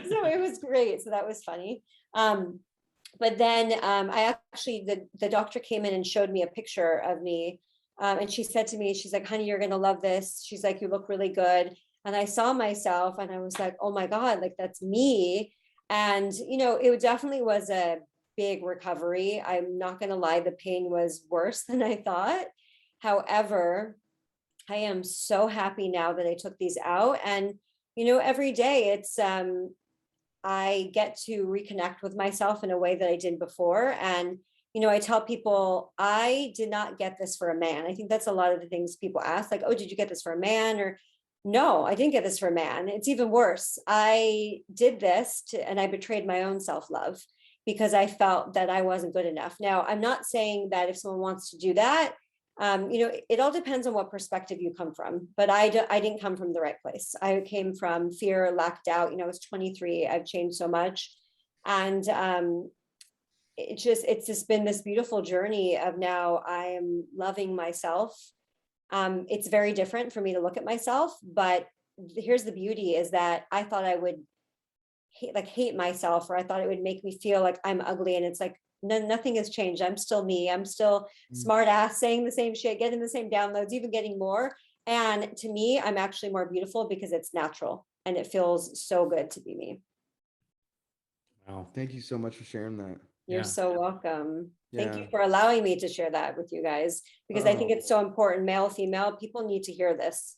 So it was great. So that was funny. But then the doctor came in and showed me a picture of me. And she said to me, she's like, honey, you're going to love this. She's like, you look really good. And I saw myself and I was like, oh my God, like that's me. And, it definitely was a big recovery. I'm not going to lie. The pain was worse than I thought. However, I am so happy now that I took these out. And, every day it's, I get to reconnect with myself in a way that I didn't before. And, I tell people, I did not get this for a man. I think that's a lot of the things people ask, like, oh, did you get this for a man? Or no, I didn't get this for a man. It's even worse. I did this and I betrayed my own self-love because I felt that I wasn't good enough. Now, I'm not saying that if someone wants to do that, it all depends on what perspective you come from, but I didn't come from the right place. I came from fear, lack, doubt. I was 23. I've changed so much. And it's just been this beautiful journey of now I am loving myself. It's very different for me to look at myself, but here's the beauty is that I thought I would hate myself, or I thought it would make me feel like I'm ugly. And it's like, nothing has changed. I'm still me. I'm still smart ass, saying the same shit, getting the same downloads, even getting more. And to me, I'm actually more beautiful because it's natural and it feels so good to be me. Wow. Thank you so much for sharing that. You're so welcome. Yeah. Thank you for allowing me to share that with you guys, because I think it's so important. Male, female, people need to hear this.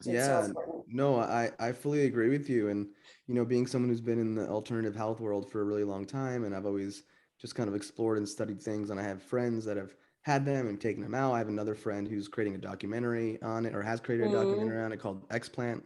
Yeah, no, I fully agree with you. And, being someone who's been in the alternative health world for a really long time, and I've always just kind of explored and studied things, and I have friends that have had them and taken them out. I have another friend who's creating a documentary on it, or has created a documentary on it called Explant.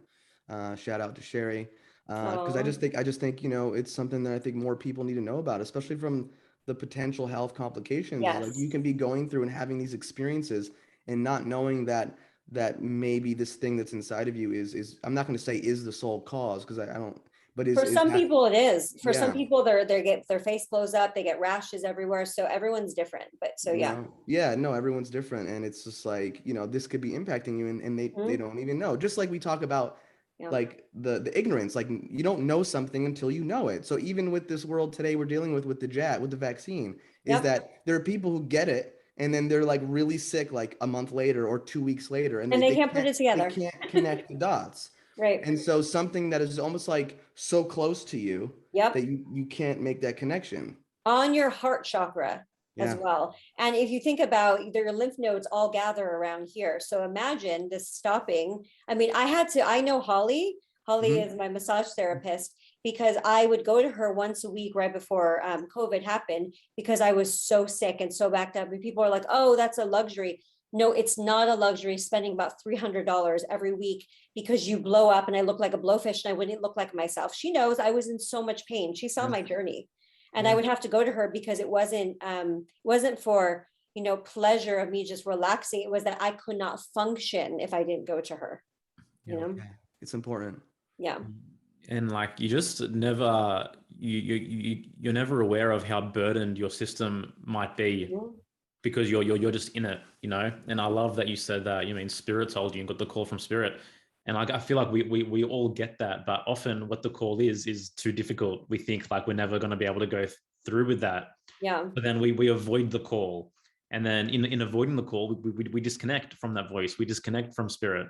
Shout out to Sherry. Because I just think, it's something that I think more people need to know about, especially from the potential health complications. Yes. Like, you can be going through and having these experiences and not knowing that that maybe this thing that's inside of you is I'm not going to say is the sole cause, because I don't, but For some people it is. For some Yeah. people they get their face blows up, they get rashes everywhere. So everyone's different. But so yeah. Yeah, no, everyone's different. And it's just like, this could be impacting you, and they don't even know. Just like we talk about like the ignorance, like you don't know something until you know it. So even with this world today we're dealing with the vaccine, is that there are people who get it and then they're like really sick like a month later or 2 weeks later, and they can't put it together. They can't connect the dots. Right. And so something that is almost like so close to you that you can't make that connection. On your heart chakra as well. And if you think about your lymph nodes all gather around here. So imagine this stopping. I mean, I know Holly. Holly is my massage therapist, because I would go to her once a week right before COVID happened, because I was so sick and so backed up. And people are like, oh, that's a luxury. No, it's not a luxury, spending about $300 every week because you blow up and I look like a blowfish and I wouldn't look like myself. She knows I was in so much pain. She saw my journey, and I would have to go to her because it wasn't for, pleasure of me just relaxing. It was that I could not function if I didn't go to her. It's important. Yeah. And like you just never you're never aware of how burdened your system might be. Because you're just in it, and I love that you said that. Spirit told you and got the call from Spirit, and like I feel like we all get that, but often what the call is too difficult. We think like we're never going to be able to go through with that. But then we avoid the call, and then in avoiding the call, we disconnect from that voice. We disconnect from Spirit.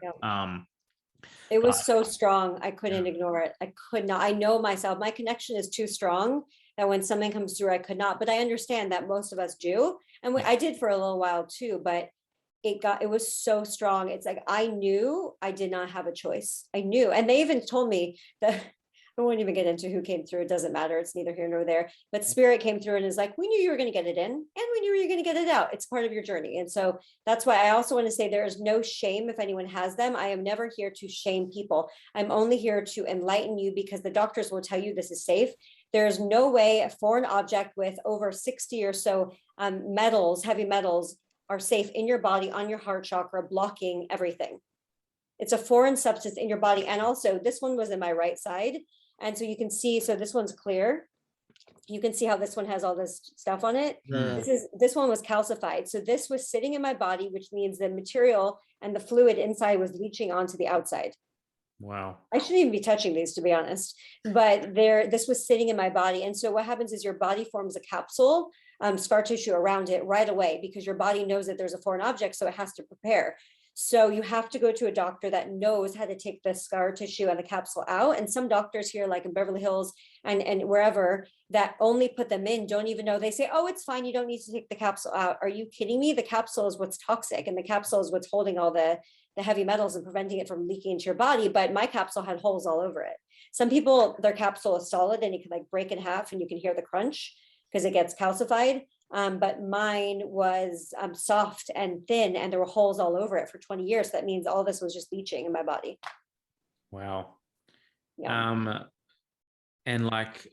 It was so strong. I couldn't ignore it. I could not. I know myself. My connection is too strong that when something comes through, I could not. But I understand that most of us do. And I did for a little while too, but it was so strong. It's like, I knew I did not have a choice. I knew. And they even told me that, I won't even get into who came through. It doesn't matter. It's neither here nor there. But Spirit came through and is like, we knew you were going to get it in, and we knew you were going to get it out. It's part of your journey. And so that's why I also want to say there is no shame if anyone has them. I am never here to shame people. I'm only here to enlighten you, because the doctors will tell you this is safe. There is no way a foreign object with over 60 or so metals, heavy metals, are safe in your body, on your heart chakra, blocking everything. It's a foreign substance in your body. And also this one was in my right side. And so you can see, so this one's clear. You can see how this one has all this stuff on it. This one was calcified. So this was sitting in my body, which means the material and the fluid inside was leaching onto the outside. Wow. I shouldn't even be touching these, to be honest, but this was sitting in my body. And so what happens is your body forms a capsule, scar tissue around it right away, because your body knows that there's a foreign object, so it has to prepare. So you have to go to a doctor that knows how to take the scar tissue and the capsule out. And some doctors here, like in Beverly Hills and wherever, that only put them in, don't even know. They say, oh, it's fine, you don't need to take the capsule out. Are you kidding me? The capsule is what's toxic, and the capsule is what's holding all the heavy metals and preventing it from leaking into your body. But my capsule had holes all over it. Some people, their capsule is solid and you can like break in half and you can hear the crunch because it gets calcified. But mine was soft and thin, and there were holes all over it for 20 years. That means all this was just leaching in my body. Wow. Yeah. And like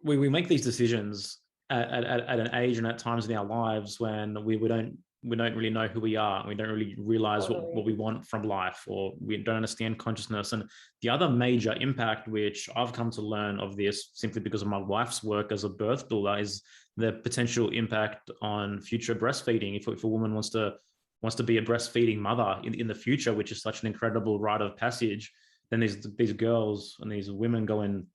we make these decisions at an age and at times in our lives when we don't really know who we are. We don't really realize what we want from life, or we don't understand consciousness. And the other major impact, which I've come to learn of this simply because of my wife's work as a birth doula, is the potential impact on future breastfeeding. If a woman wants to be a breastfeeding mother in the future, which is such an incredible rite of passage, then these girls and these women go and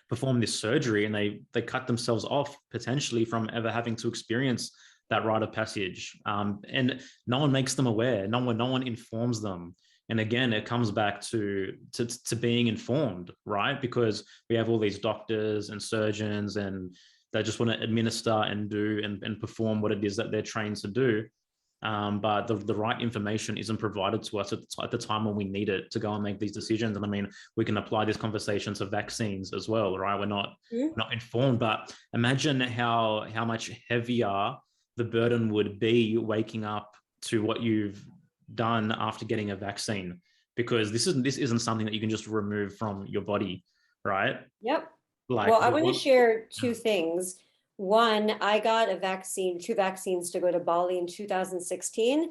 perform this surgery, and they cut themselves off potentially from ever having to experience that rite of passage. And no one makes them aware. No one informs them. And again, it comes back to being informed, right? Because we have all these doctors and surgeons, and they just want to administer and do and perform what it is that they're trained to do. But the right information isn't provided to us at the time when we need it to go and make these decisions. And I mean, we can apply this conversation to vaccines as well, right? We're not informed, but imagine how much heavier the burden would be waking up to what you've done after getting a vaccine, because this isn't something that you can just remove from your body, right? Yep. Like, well, I want to share two things. One, I got two vaccines to go to Bali in 2016.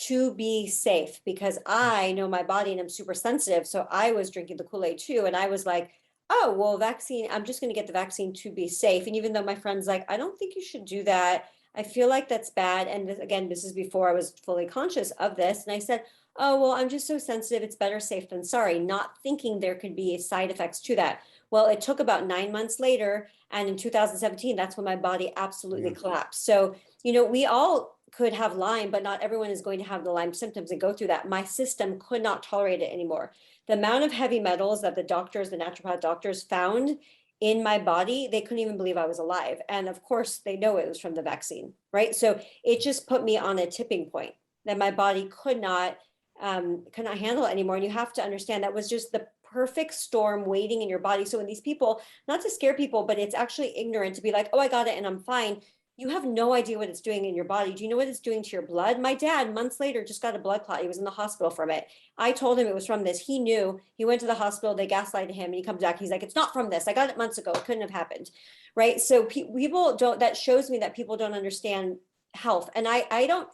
to be safe, because I know my body and I'm super sensitive. So I was drinking the Kool-Aid too. And I was like, oh, well, vaccine, I'm just going to get the vaccine to be safe. And even though my friend's like, I don't think you should do that. I feel like that's bad. And again, this is before I was fully conscious of this. And I said, oh, well, I'm just so sensitive. It's better safe than sorry, not thinking there could be side effects to that. Well, it took about 9 months later. And in 2017, that's when my body absolutely collapsed. So, we all could have Lyme, but not everyone is going to have the Lyme symptoms and go through that. My system could not tolerate it anymore. The amount of heavy metals that the naturopath doctors found in my body, they couldn't even believe I was alive. And of course, they know it was from the vaccine, right? So it just put me on a tipping point that my body could not handle it anymore. And you have to understand that was just the perfect storm waiting in your body. So when these people, not to scare people, but it's actually ignorant to be like, oh, I got it and I'm fine. You have no idea what it's doing in your body. Do you know what it's doing to your blood? My dad, months later, just got a blood clot. He was in the hospital from it. I told him it was from this. He knew. He went to the hospital. They gaslighted him and he comes back. He's like, it's not from this. I got it months ago. It couldn't have happened. Right. So people don't, that shows me that people don't understand health. And I don't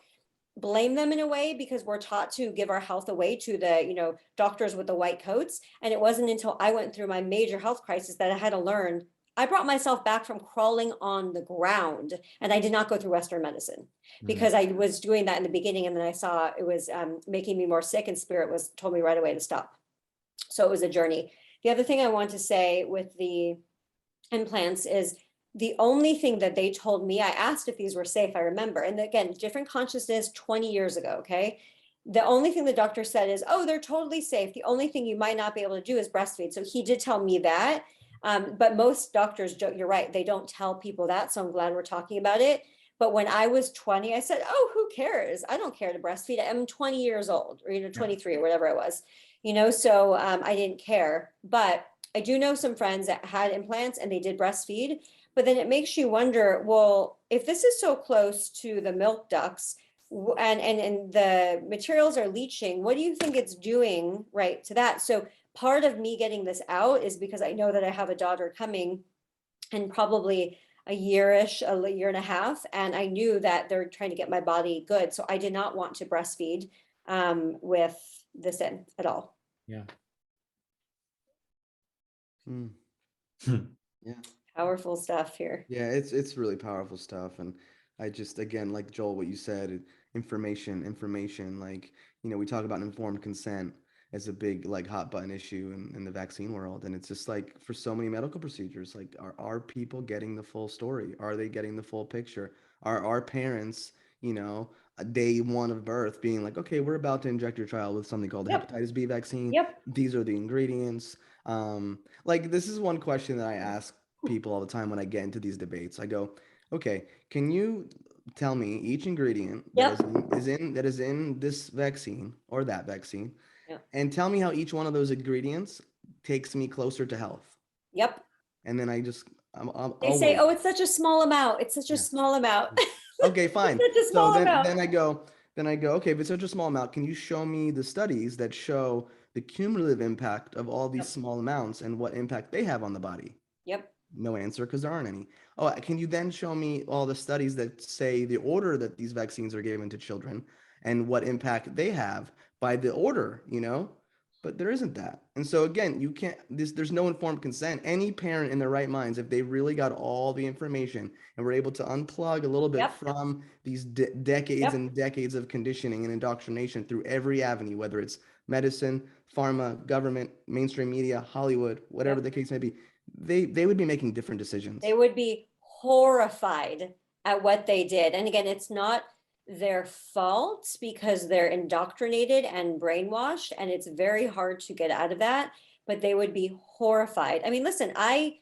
blame them in a way, because we're taught to give our health away to the, doctors with the white coats. And it wasn't until I went through my major health crisis that I had to learn. I brought myself back from crawling on the ground, and I did not go through Western medicine because I was doing that in the beginning. And then I saw it was making me more sick, and spirit told me right away to stop. So it was a journey. The other thing I want to say with the implants is the only thing that they told me, I asked if these were safe, I remember. And again, different consciousness 20 years ago. Okay. The only thing the doctor said is, oh, they're totally safe. The only thing you might not be able to do is breastfeed. So he did tell me that. But most doctors, you're right, they don't tell people that. So I'm glad we're talking about it. But when I was 20, I said, oh, who cares? I don't care to breastfeed. I'm 20 years old, or 23 or whatever it was, so I didn't care. But I do know some friends that had implants and they did breastfeed. But then it makes you wonder, well, if this is so close to the milk ducts and the materials are leaching, what do you think it's doing right to that? So part of me getting this out is because I know that I have a daughter coming in probably a year-ish, a year and a half. And I knew that they're trying to get my body good. So I did not want to breastfeed with this in at all. Yeah. Yeah. Powerful stuff here. Yeah, it's really powerful stuff. And I just, again, like Joel, what you said, information, like, we talk about informed consent as a big, like, hot button issue in the vaccine world. And it's just like, for so many medical procedures, like, are people getting the full story? Are they getting the full picture? Are our parents, day one of birth being like, okay, we're about to inject your child with something called hepatitis B vaccine. These are the ingredients. Like, this is one question that I ask people all the time when I get into these debates. I go, okay, can you tell me each ingredient that is in this vaccine or that vaccine, and tell me how each one of those ingredients takes me closer to health? And then they say, oh, it's such a small amount. It's such a small amount. Okay, fine. It's such a small amount. Then I go, okay, if it's such a small amount, can you show me the studies that show the cumulative impact of all these small amounts and what impact they have on the body? No answer, because there aren't any. Oh, can you then show me all the studies that say the order that these vaccines are given to children and what impact they have by the order, But there isn't that. And so again, you can't, there's no informed consent. Any parent in their right minds, if they really got all the information and were able to unplug a little bit from these decades and decades of conditioning and indoctrination through every avenue, whether it's medicine, pharma, government, mainstream media, Hollywood, whatever the case may be, they would be making different decisions. They would be horrified at what they did. And again, it's not their fault because they're indoctrinated and brainwashed, and it's very hard to get out of that, but they would be horrified. I mean, listen, I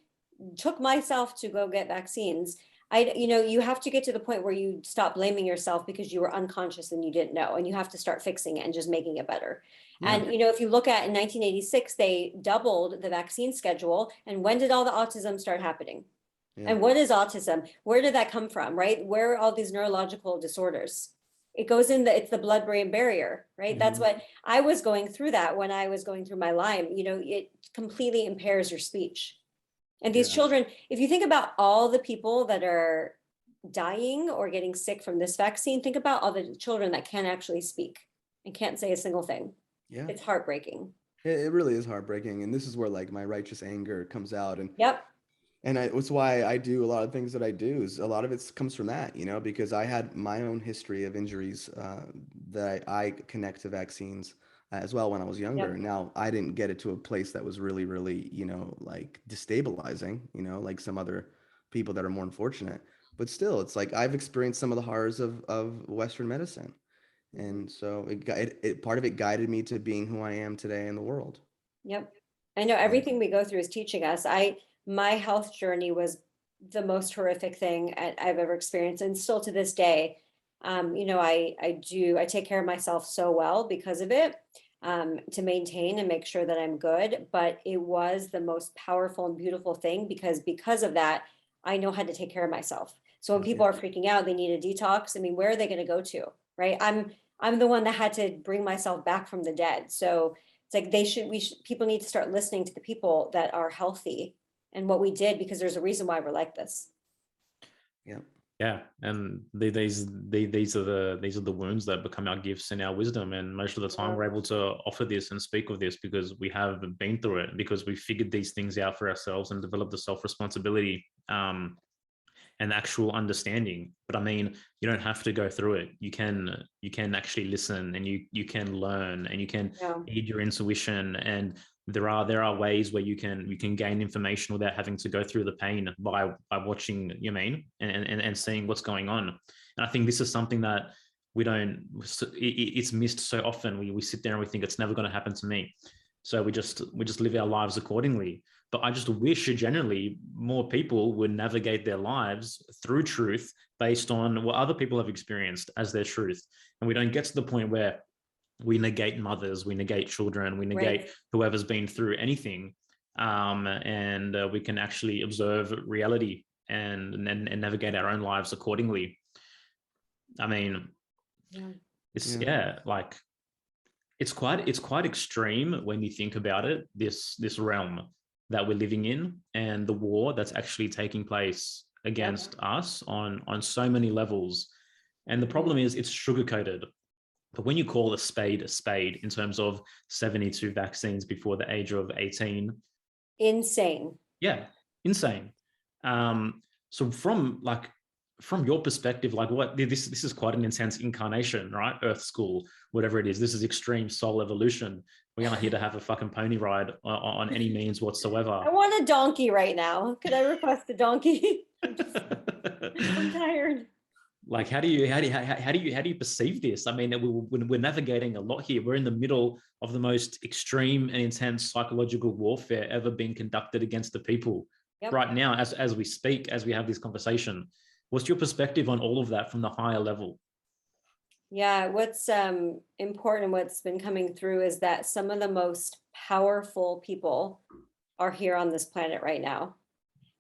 took myself to go get vaccines. You have to get to the point where you stop blaming yourself because you were unconscious and you didn't know, and you have to start fixing it and just making it better. And, if you look at in 1986, they doubled the vaccine schedule. And when did all the autism start happening? And what is autism? Where did that come from, right? Where are all these neurological disorders? It goes in it's the blood-brain barrier, right? That's what I was going through that when I was going through my Lyme. It completely impairs your speech. And these children, if you think about all the people that are dying or getting sick from this vaccine, think about all the children that can't actually speak and can't say a single thing. Yeah, It's heartbreaking. it really is heartbreaking. And this is where like my righteous anger comes out. Yep. And it's why I do a lot of things that I do. Is a lot of it comes from that, you know, because I had my own history of injuries that I connect to vaccines as well when I was younger. Yep. Now, I didn't get it to a place that was really, really, you know, like destabilizing, you know, like some other people that are more unfortunate. But still, it's like I've experienced some of the horrors of Western medicine. And so part of it guided me to being who I am today in the world. Yep. I know everything we go through is teaching us. My health journey was the most horrific thing I've ever experienced. And still to this day, you know, I take care of myself so well because of it, to maintain and make sure that I'm good. But it was the most powerful and beautiful thing because of that, I know how to take care of myself. So when people are freaking out, they need a detox. I mean, where are they going to go to? Right. I'm the one that had to bring myself back from the dead. So it's like people need to start listening to the people that are healthy and what we did, because there's a reason why we're like this. Yeah. Yeah, and these are the wounds that become our gifts and our wisdom. And most of the time, we're able to offer this and speak of this because we have been through it, because we figured these things out for ourselves and developed the self-responsibility and actual understanding. But I mean, you don't have to go through it. You can actually listen, and you can learn, and you can aid your intuition. And there are ways where you can gain information without having to go through the pain by watching, and seeing what's going on. And I think this is something that it's missed so often. We sit there and we think it's never going to happen to me, so we just live our lives accordingly. But I just wish generally more people would navigate their lives through truth based on what other people have experienced as their truth, and we don't get to the point where we negate mothers, we negate children, we negate whoever's been through anything, and we can actually observe reality and navigate our own lives accordingly. I mean, it's quite extreme when you think about it. This realm that we're living in, and the war that's actually taking place against us on so many levels. And the problem is it's sugar-coated. But when you call a spade in terms of 72 vaccines before the age of 18. Insane. Yeah, insane. So from your perspective, like this is quite an intense incarnation, right? Earth school, whatever it is. This is extreme soul evolution. We aren't here to have a fucking pony ride on any means whatsoever. I want a donkey right now. Could I request a donkey? I'm tired. Like, how do you perceive this? I mean, we're navigating a lot here. We're in the middle of the most extreme and intense psychological warfare ever being conducted against the people right now, as we speak, as we have this conversation. What's your perspective on all of that from the higher level? Yeah, what's important, what's been coming through is that some of the most powerful people are here on this planet right now.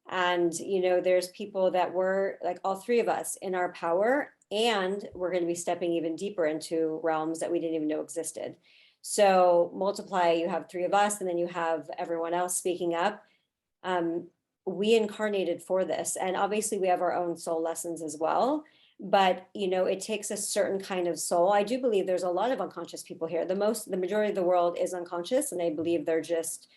And, you know, there's people that were like all three of us in our power, and we're going to be stepping even deeper into realms that we didn't even know existed. So multiply, you have three of us, and then you have everyone else speaking up. We incarnated for this, and obviously we have our own soul lessons as well. But, you know, it takes a certain kind of soul. I do believe there's a lot of unconscious people here. The majority of the world is unconscious, and I believe they're just,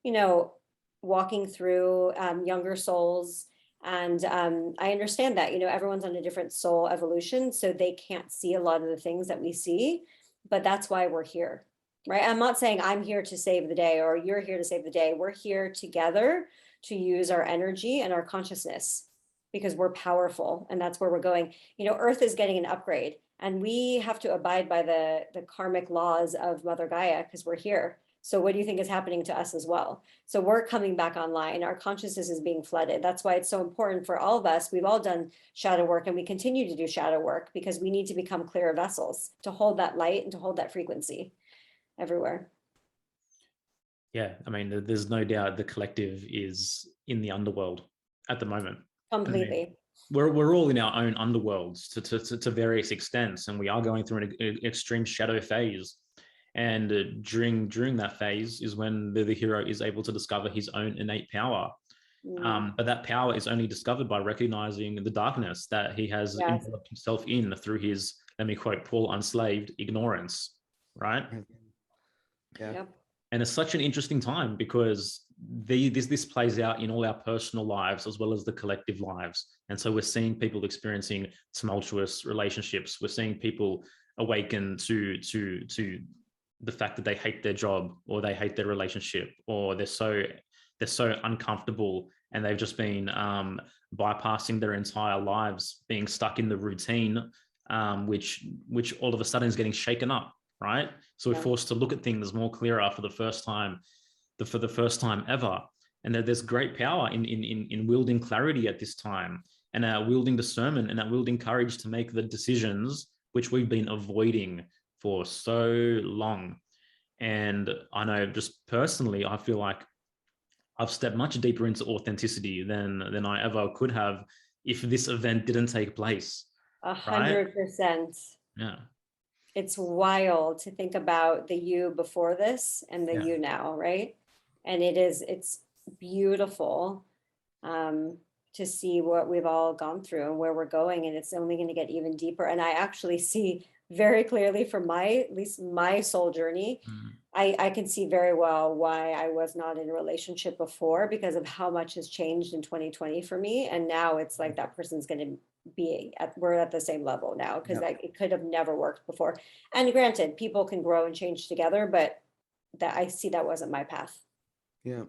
you know, walking through younger souls. And I understand that, you know, everyone's on a different soul evolution, so they can't see a lot of the things that we see, but that's why we're here, right? I'm not saying I'm here to save the day or you're here to save the day. We're here together to use our energy and our consciousness because we're powerful, and that's where we're going. You know, Earth is getting an upgrade, and we have to abide by the karmic laws of Mother Gaia because we're here. So what do you think is happening to us as well? So we're coming back online. Our consciousness is being flooded. That's why it's so important for all of us. We've all done shadow work, and we continue to do shadow work because we need to become clearer vessels to hold that light and to hold that frequency everywhere. Yeah, I mean, there's no doubt the collective is in the underworld at the moment. Completely. I mean, we're all in our own underworlds to various extents, and we are going through an extreme shadow phase. And during that phase is when the hero is able to discover his own innate power. But that power is only discovered by recognizing the darkness that he has enveloped himself in through his, let me quote Paul, unslaved ignorance, right? Yeah. Yep. And it's such an interesting time because this plays out in all our personal lives as well as the collective lives. And so we're seeing people experiencing tumultuous relationships. We're seeing people awaken to the fact that they hate their job or they hate their relationship, or they're so uncomfortable and they've just been bypassing their entire lives, being stuck in the routine, which all of a sudden is getting shaken up, right? So we're forced to look at things more clearer for the first time ever. And that there's great power in wielding clarity at this time, and wielding discernment, and wielding courage to make the decisions which we've been avoiding for so long. And I know just personally, I feel like I've stepped much deeper into authenticity than I ever could have if this event didn't take place. 100%. Yeah. It's wild to think about the you before this and the you now, right? And it's beautiful to see what we've all gone through and where we're going, and it's only going to get even deeper. And I actually see very clearly from at least my soul journey, I can see very well why I was not in a relationship before, because of how much has changed in 2020 for me. And now it's like that person's going to we're at the same level now, because it could have never worked before. And granted, people can grow and change together, but that I see that wasn't my path. Yeah.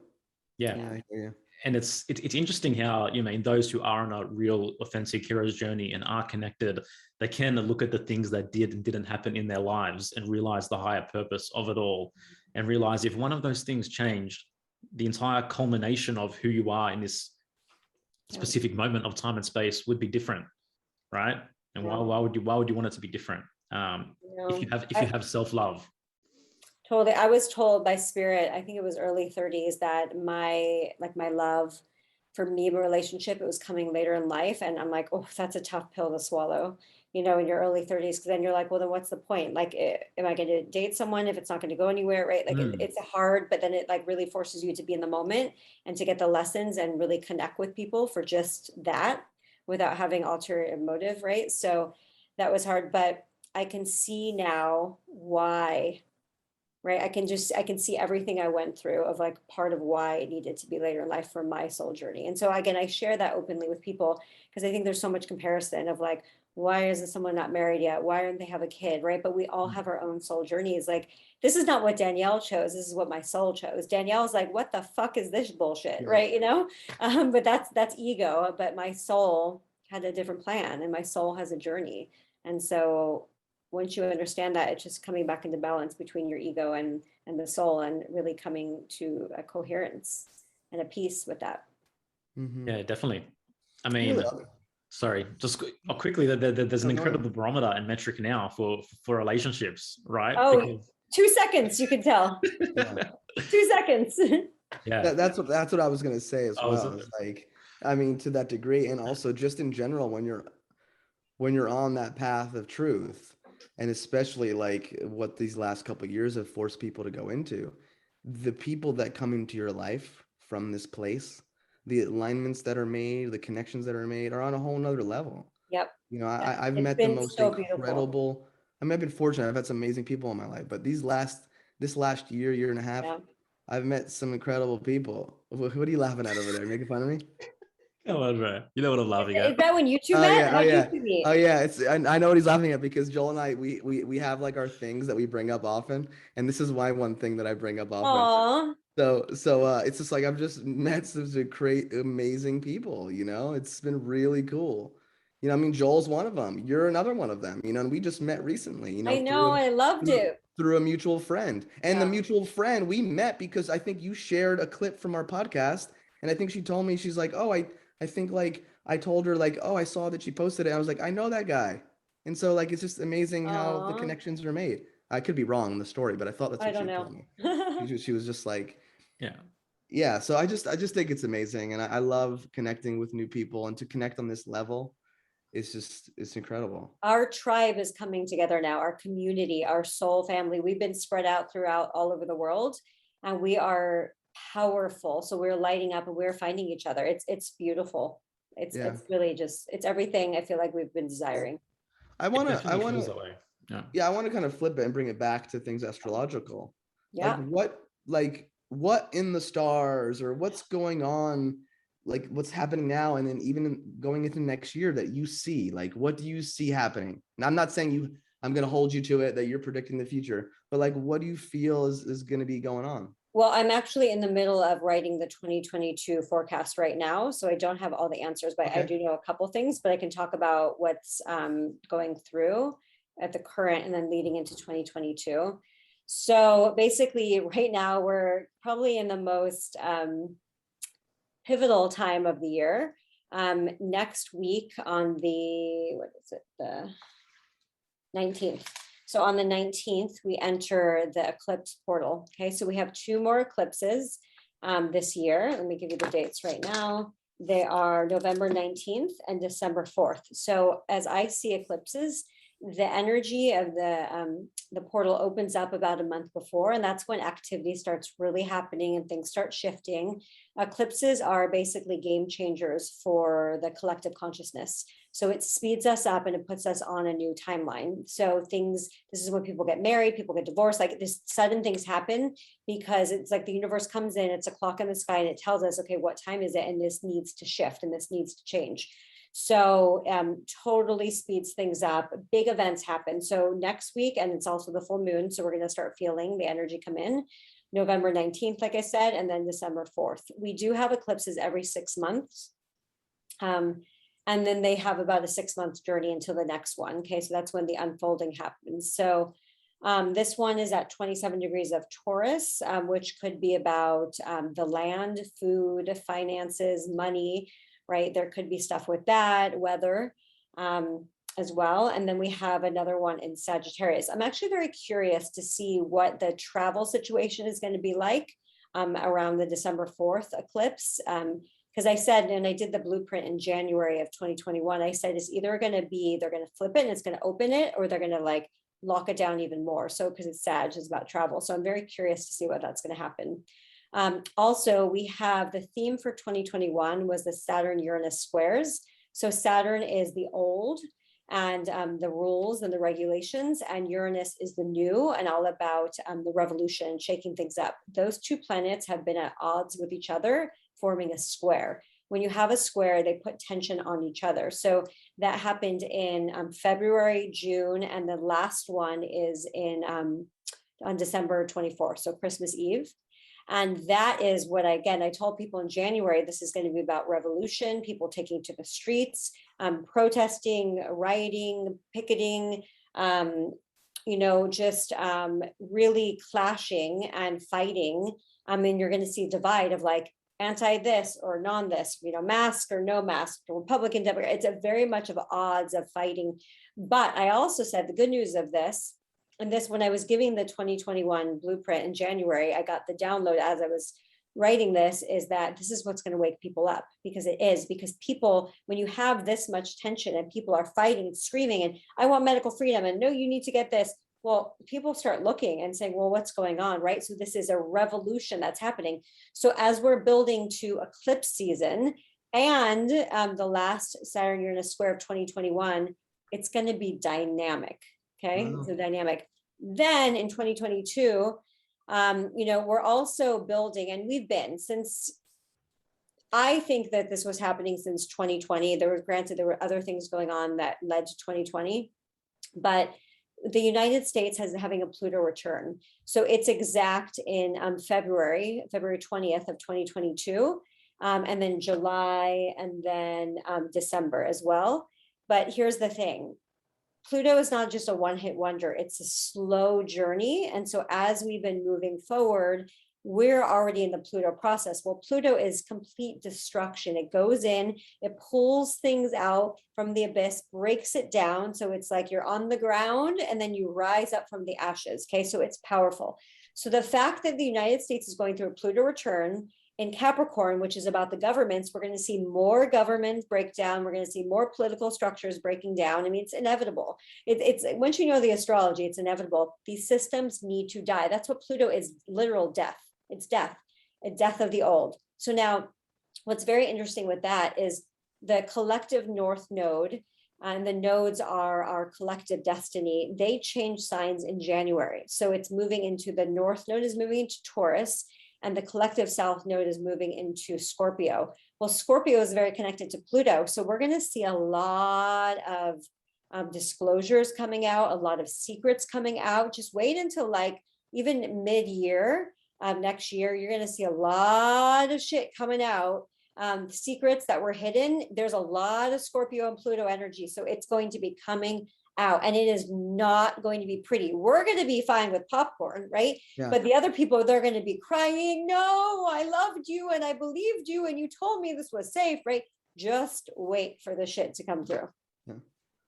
I hear you. And it's interesting how, those who are on a real authentic hero's journey and are connected, they can look at the things that did and didn't happen in their lives and realize the higher purpose of it all, and realize if one of those things changed, the entire culmination of who you are in this specific moment of time and space would be different, right? And why would you want it to be different? If you have self-love. Totally. I was told by spirit, I think it was early 30s, that my love for me, my relationship, it was coming later in life. And I'm like, oh, that's a tough pill to swallow, in your early 30s. Because then you're like, well, then what's the point? Like, am I going to date someone if it's not going to go anywhere, right? Like it's hard, but then it like really forces you to be in the moment and to get the lessons and really connect with people for just that without having ulterior motive, right? So that was hard, but I can see now why. Right. I can see everything I went through of like part of why it needed to be later in life for my soul journey. And so again, I share that openly with people because I think there's so much comparison of like, why isn't someone not married yet? Why don't they have a kid? Right. But we all have our own soul journeys. Like, this is not what Danielle chose. This is what my soul chose. Danielle's like, what the fuck is this bullshit? Right. But that's ego. But my soul had a different plan, and my soul has a journey. And so once you understand that, it's just coming back into balance between your ego and the soul, and really coming to a coherence and a peace with that. Yeah, definitely. I mean, sorry, just quickly, there's an incredible barometer and metric now for relationships, right? Oh, 2 seconds, you can tell. 2 seconds. Yeah, that's what I was gonna say as well. It's like, I mean, to that degree, and also just in general, when you're on that path of truth, and especially like what these last couple of years have forced people to go into, the people that come into your life from this place, the alignments that are made, the connections that are made are on a whole nother level. Yep. I've met the most incredible, I've been fortunate. I've had some amazing people in my life, but this last year and a half, I've met some incredible people. What are you laughing at over there? Making fun of me? Come on, bro. You know what I'm laughing at. Is that when you two met? Oh yeah. It's I know what he's laughing at, because Joel and I we have like our things that we bring up often, and this is why one thing that I bring up often. Aww. So it's just like I've just met some great, amazing people. It's been really cool. I mean, Joel's one of them. You're another one of them. And we just met recently. I know. I loved it. Through a mutual friend, and the mutual friend we met because I think you shared a clip from our podcast, and I think she told me, she's like, oh, I think like I told her like, oh, I saw that she posted it. I was like, I know that guy. And so like, it's just amazing how the connections are made. I could be wrong in the story, but I thought that's what she told me. She was just like, yeah. So I just think it's amazing. And I love connecting with new people, and to connect on this level, it's incredible. Our tribe is coming together now, our community, our soul family. We've been spread out throughout all over the world, and we are powerful. So we're lighting up and we're finding each other. It's beautiful. It's really just, it's everything I feel like we've been desiring. I want to Yeah. I want to kind of flip it and bring it back to things astrological. Yeah. What in the stars, or what's going on, like what's happening now, and then even going into next year that you see, like what do you see happening? Now, I'm not saying I'm going to hold you to it that you're predicting the future, but like what do you feel is going to be going on? Well, I'm actually in the middle of writing the 2022 forecast right now, so I don't have all the answers, but I do know a couple things, but I can talk about what's going through at the current and then leading into 2022. So basically right now we're probably in the most pivotal time of the year. Next week on the 19th. So on the 19th, we enter the eclipse portal. Okay, so we have 2 more eclipses this year. Let me give you the dates right now. They are November 19th and December 4th. So as I see eclipses, the energy of the portal opens up about a month before, and that's when activity starts really happening and things start shifting. Eclipses are basically game changers for the collective consciousness. So it speeds us up and it puts us on a new timeline. So this is when people get married, people get divorced, like this sudden things happen because it's like the universe comes in, it's a clock in the sky and it tells us, okay, what time is it? And this needs to shift and this needs to change. So totally speeds things up. Big events happen. So next week, and it's also the full moon. So we're going to start feeling the energy come in November 19th, like I said, and then December 4th. We do have eclipses every 6 months. And then they have about a 6-month journey until the next one. Okay, so that's when the unfolding happens. So this one is at 27 degrees of Taurus, which could be about the land, food, finances, money, right? There could be stuff with that, weather as well. And then we have another one in Sagittarius. I'm actually very curious to see what the travel situation is going to be like around the December 4th eclipse. Because I said, and I did the blueprint in January of 2021, I said it's either going to be, they're going to flip it and it's going to open it, or they're going to like lock it down even more. So because it's Sag, it's about travel. So I'm very curious to see what that's going to happen. Also, we have the theme for 2021 was the Saturn-Uranus squares. So Saturn is the old and the rules and the regulations, and Uranus is the new and all about the revolution, shaking things up. Those 2 planets have been at odds with each other, forming a square. When you have a square, they put tension on each other. So that happened in February, June, and the last one is on December 24th, so Christmas Eve. And that is what, I told people in January, this is going to be about revolution, people taking to the streets, protesting, rioting, picketing, just really clashing and fighting. I mean, you're going to see a divide of like anti this or non this, mask or no mask, Republican, Democrat. It's a very much of odds of fighting. But I also said the good news of this, and this, when I was giving the 2021 blueprint in January, I got the download as I was writing this, is that this is what's going to wake people up, because it is, because people, when you have this much tension and people are fighting and screaming and I want medical freedom and no, you need to get this. Well, people start looking and saying, well, what's going on, right? So this is a revolution that's happening. So as we're building to eclipse season and the last Saturn-Uranus square of 2021, it's going to be dynamic. Okay, so dynamic. Then in 2022, we're also building, and we've been since, I think that this was happening since 2020. There were other things going on that led to 2020, but the United States has having a Pluto return. So it's exact in February 20th of 2022, and then July, and then December as well. But here's the thing. Pluto is not just a one-hit wonder, it's a slow journey. And so as we've been moving forward, we're already in the Pluto process. Well, Pluto is complete destruction. It goes in, it pulls things out from the abyss, breaks it down. So it's like you're on the ground and then you rise up from the ashes. Okay, so it's powerful. So the fact that the United States is going through a Pluto return in Capricorn, which is about the governments, we're going to see more government breakdown. We're going to see more political structures breaking down. I mean, it's inevitable. It's once you know the astrology, it's inevitable. These systems need to die. That's what Pluto is, literal death. It's death. a death of the old. So now what's very interesting with that is the collective North Node, and the nodes are our collective destiny. They change signs in January. So it's moving into the North Node is moving into Taurus, and the collective South Node is moving into Scorpio. Well, Scorpio is very connected to Pluto. So we're going to see a lot of disclosures coming out, a lot of secrets coming out. Just wait until like even mid-year next year, you're going to see a lot of shit coming out. Secrets that were hidden. There's a lot of Scorpio and Pluto energy. So it's going to be coming out, and it is not going to be pretty. We're going to be fine with popcorn, right? Yeah. But the other people, they're going to be crying, no, I loved you and I believed you and you told me this was safe, right? Just wait for the shit to come through. Yeah.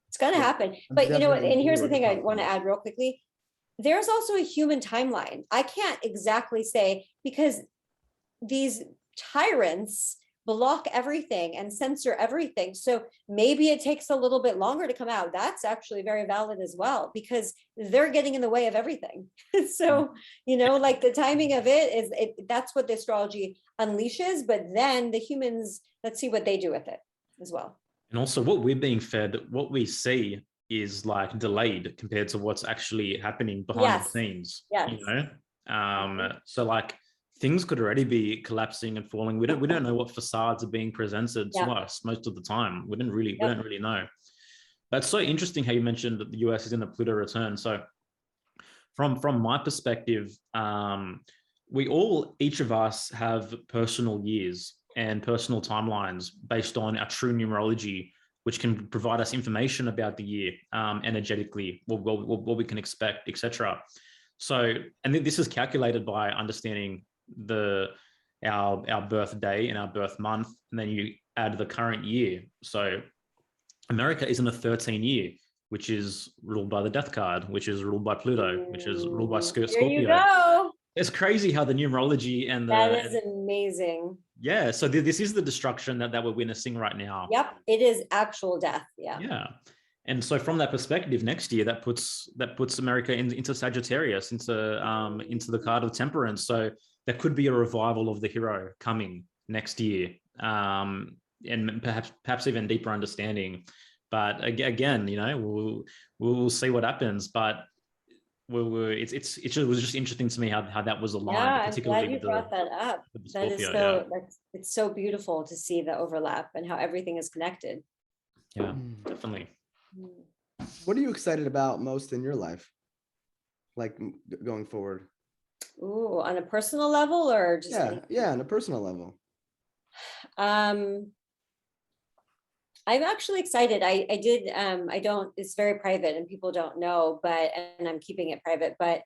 It's going to happen. But you know what? And here's the thing I want to add real quickly. There's also a human timeline. I can't exactly say, because these tyrants block everything and censor everything. So maybe it takes a little bit longer to come out. That's actually very valid as well, because they're getting in the way of everything. So, you know, like the timing of it is, that's what the astrology unleashes, but then the humans, let's see what they do with it as well. And also what we're being fed, what we see is like delayed compared to what's actually happening behind the scenes. Yes. You know? So like things could already be collapsing and falling. We don't know what facades are being presented to us most of the time. We don't really know. But it's so interesting how you mentioned that the US is in a Pluto return. So from my perspective, each of us have personal years and personal timelines based on our true numerology, which can provide us information about the year energetically, what we can expect, etc. So, and this is calculated by understanding our birthday and our birth month, and then you add the current year. So America is in the 13 year, which is ruled by the death card, which is ruled by Pluto, which is ruled by Scorpio. There you go. It's crazy how the numerology and that is amazing. Yeah, so this is the destruction that we're witnessing right now. Yep, it is actual death. Yeah. And so from that perspective, next year that puts America into Sagittarius, into the card of temperance. So there could be a revival of the hero coming next year, and perhaps even deeper understanding. But again, you know, we'll see what happens. But it was just interesting to me how that was aligned. Yeah, particularly I'm glad you brought that up. That is so it's so beautiful to see the overlap and how everything is connected. Yeah, definitely. What are you excited about most in your life, like going forward? Ooh, on a personal level or just on a personal level. I'm actually excited. I did it's very private and people don't know, and I'm keeping it private, but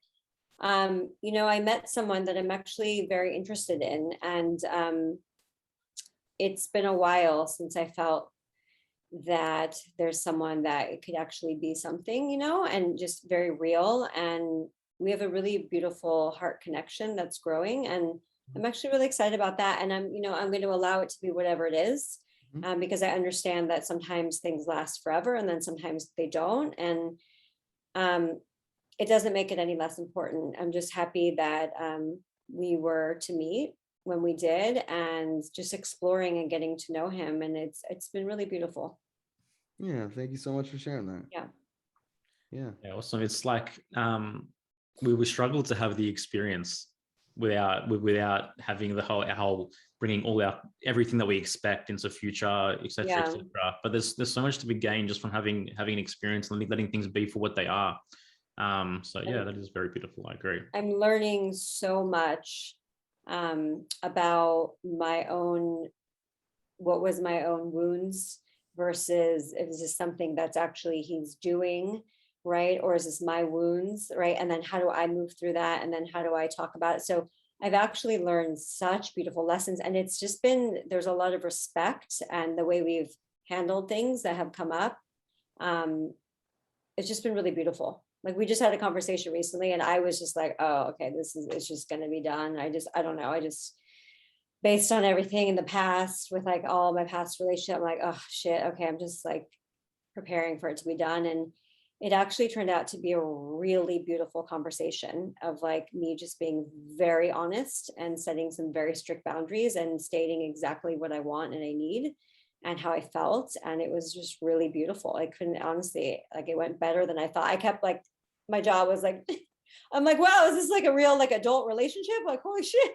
you know, I met someone that I'm actually very interested in, and it's been a while since I felt that there's someone that it could actually be something, you know, and just very real. And we have a really beautiful heart connection that's growing, and I'm actually really excited about that. And I'm going to allow it to be whatever it is, because I understand that sometimes things last forever and then sometimes they don't. And it doesn't make it any less important. I'm just happy that we were to meet when we did, and just exploring and getting to know him. And it's been really beautiful. Yeah. Thank you so much for sharing that. Yeah. Awesome. It's like we struggle to have the experience without having the whole bringing everything that we expect into future, etc., etc. But there's so much to be gained just from having an experience and letting things be for what they are. So yeah, that is very beautiful. I agree. I'm learning so much about what was my own wounds versus is this something that's actually he's doing, right? Or is this my wounds, right? And then how do I move through that? And then how do I talk about it? So I've actually learned such beautiful lessons, and it's just been, there's a lot of respect, and the way we've handled things that have come up. It's just been really beautiful. Like we just had a conversation recently and I was just like, oh, okay, it's just going to be done. I don't know. Based on everything in the past with like all my past relationships, I'm like, oh shit. Okay. I'm just like preparing for it to be done. And it actually turned out to be a really beautiful conversation of like me just being very honest and setting some very strict boundaries and stating exactly what I want and I need and how I felt. And it was just really beautiful. I couldn't honestly, like it went better than I thought. I kept like, my jaw was like, I'm like, wow, is this like a real like adult relationship? Like, holy shit.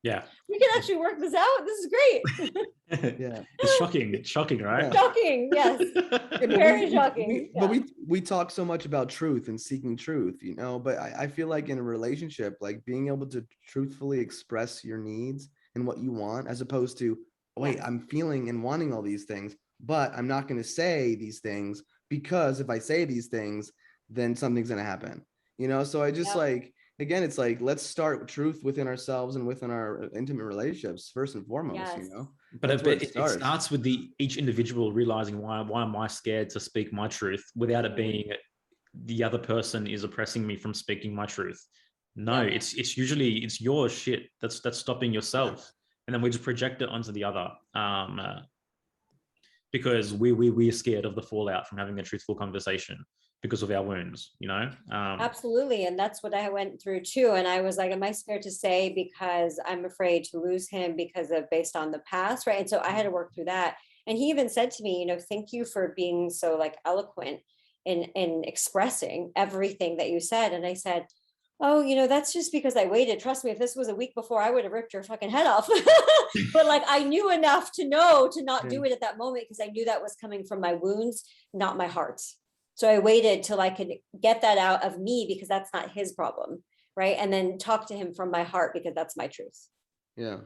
Yeah. We can actually work this out. This is great. Yeah. It's shocking. It's shocking, right? Yeah. Shocking. Yes. Yeah, Very shocking. But we talk so much about truth and seeking truth, you know, but I feel like in a relationship, like being able to truthfully express your needs and what you want, as opposed to, wait, Yes. I'm feeling and wanting all these things, but I'm not going to say these things because if I say these things, then something's going to happen, you know? So I just Yep. like, again, it's like, let's start with truth within ourselves and within our intimate relationships first and foremost, you Yes. know? But That's where it starts. starts with each individual realizing why am I scared to speak my truth without it being the other person is oppressing me from speaking my truth. No, Yeah. it's usually it's your shit that's stopping yourself, and then we just project it onto the other because we're scared of the fallout from having a truthful conversation because of our wounds, you know. Absolutely. And that's what I went through too. And I was like, am I scared to say because I'm afraid to lose him because of based on the past? Right. And so I had to work through that. And he even said to me, you know, thank you for being so like eloquent in expressing everything that you said. And I said, oh, you know, that's just because I waited. Trust me, if this was a week before, I would have ripped your fucking head off. But like I knew enough to know to not do it at that moment because I knew that was coming from my wounds, not my heart. So I waited till I could get that out of me because that's not his problem, right? And then talk to him from my heart because that's my truth. Yeah.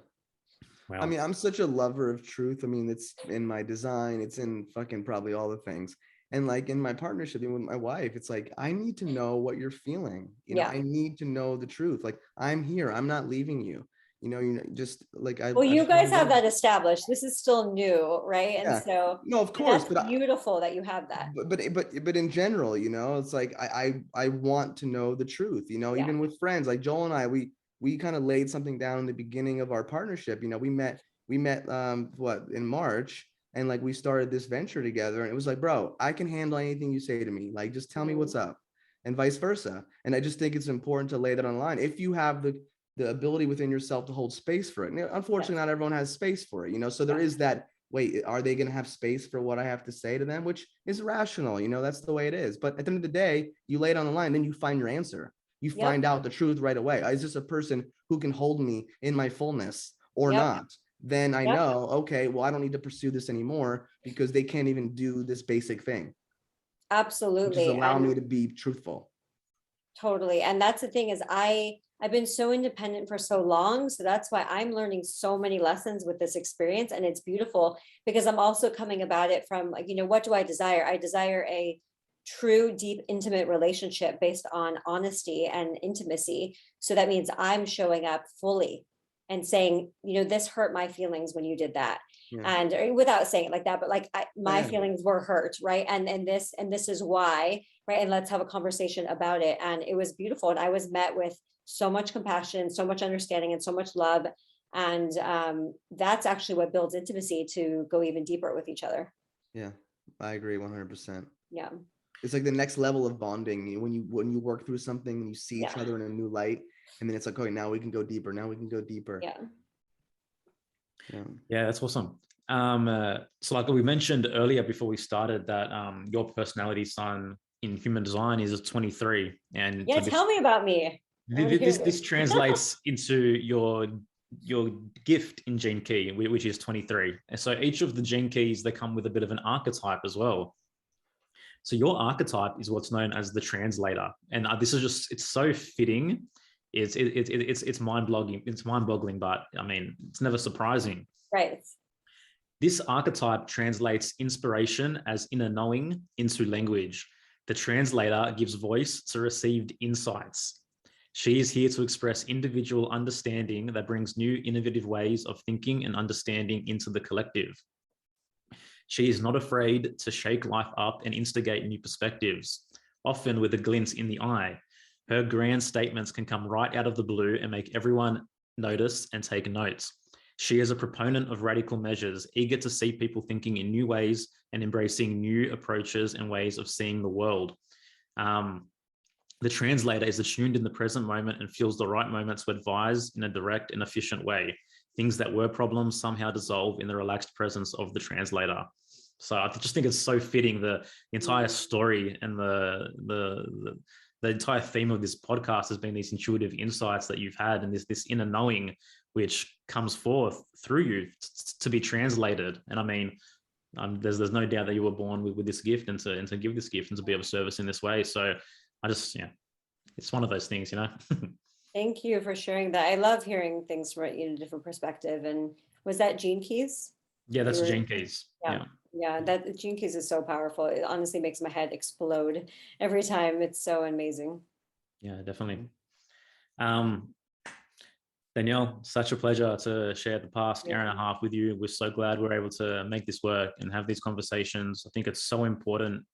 Wow. I mean, I'm such a lover of truth. I mean, it's in my design, it's in fucking probably all the things. And like in my partnership, even with my wife, it's like, I need to know what you're feeling. You know, Yeah. I need to know the truth. Like, I'm here, I'm not leaving you. You know, just like Well, you I guys have that established. This is still new, right? And Yeah. so No, of course, that's beautiful that you have that. but in general, you know, it's like I want to know the truth, you know, Yeah. even with friends like Joel and I, we kind of laid something down in the beginning of our partnership. You know, we met what in March, and like we started this venture together, and it was like, bro, I can handle anything you say to me, like just tell me what's up, and vice versa. And I just think it's important to lay that online if you have the ability within yourself to hold space for it. And unfortunately, not everyone has space for it, you know, so there is that, wait, are they going to have space for what I have to say to them, which is rational, you know, that's the way it is. But at the end of the day, you lay it on the line, then you find your answer. You find out the truth right away. Is this a person who can hold me in my fullness or not? Then I know, okay, well, I don't need to pursue this anymore because they can't even do this basic thing. Absolutely. Which is allow me to be truthful. Totally. And that's the thing is I've been so independent for so long. So that's why I'm learning so many lessons with this experience. And it's beautiful because I'm also coming about it from like, you know, what do I desire? I desire a true, deep, intimate relationship based on honesty and intimacy. So that means I'm showing up fully and saying, you know, this hurt my feelings when you did that. And without saying it like that, but like my feelings were hurt, right? And this is why, right? And let's have a conversation about it. And it was beautiful. And I was met with so much compassion, so much understanding, and so much love. And that's actually what builds intimacy to go even deeper with each other. Yeah, I agree 100%. Yeah. It's like the next level of bonding when you work through something and you see each other in a new light, and then it's like, okay, now we can go deeper. Now we can go deeper. Yeah, that's awesome. So like we mentioned earlier before we started that your personality sign in human design is a 23, and so tell me about me. This translates into your gift in gene key, which is 23. And so each of the gene keys, they come with a bit of an archetype as well. So your archetype is what's known as the translator, and this is just, it's so fitting. It's mind-boggling. It's mind-boggling, but I mean, it's never surprising. Right. This archetype translates inspiration as inner knowing into language. The translator gives voice to received insights. She is here to express individual understanding that brings new innovative ways of thinking and understanding into the collective. She is not afraid to shake life up and instigate new perspectives, often with a glint in the eye. Her grand statements can come right out of the blue and make everyone notice and take notes. She is a proponent of radical measures, eager to see people thinking in new ways and embracing new approaches and ways of seeing the world. The translator is attuned in the present moment and feels the right moment to advise in a direct and efficient way. Things that were problems somehow dissolve in the relaxed presence of the translator. So I just think it's so fitting, the entire story and the entire theme of this podcast has been these intuitive insights that you've had, and this inner knowing which comes forth through you to be translated. And I mean, there's no doubt that you were born with this gift and to give this gift and to be of service in this way. So I just, it's one of those things, you know. Thank you for sharing that. I love hearing things from a different perspective. And was that Gene Keys? Yeah, that's Gene Keys. Yeah, that Gene Keys is so powerful. It honestly makes my head explode every time. It's so amazing. Yeah, definitely. Danielle, such a pleasure to share the past year and a half with you. We're so glad we're able to make this work and have these conversations. I think it's so important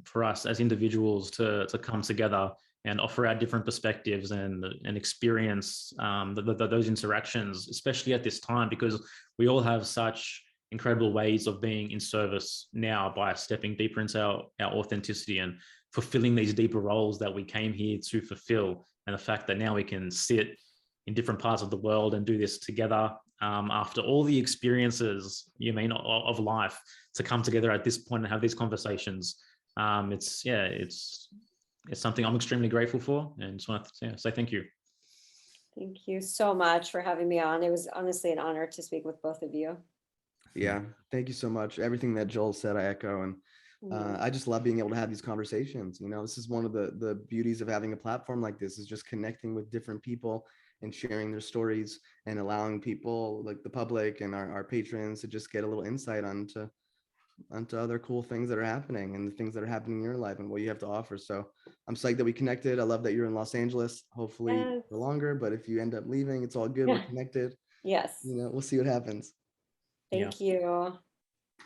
for us as individuals to come together and offer our different perspectives and experience those interactions, especially at this time, because we all have such incredible ways of being in service now by stepping deeper into our authenticity and fulfilling these deeper roles that we came here to fulfill. And the fact that now we can sit in different parts of the world and do this together after all the experiences of life, to come together at this point and have these conversations. It's something I'm extremely grateful for, and just want to say thank you. Thank you so much for having me on. It was honestly an honor to speak with both of you. Yeah, thank you so much. Everything that Joel said, I echo, and I just love being able to have these conversations. This is one of the beauties of having a platform like this, is just connecting with different people and sharing their stories and allowing people like the public and our patrons to just get a little insight onto other cool things that are happening and the things that are happening in your life and what you have to offer. So I'm psyched that we connected. I love that you're in Los Angeles, hopefully for longer, but if you end up leaving, it's all good. We're connected. Yes. We'll see what happens. Thank you.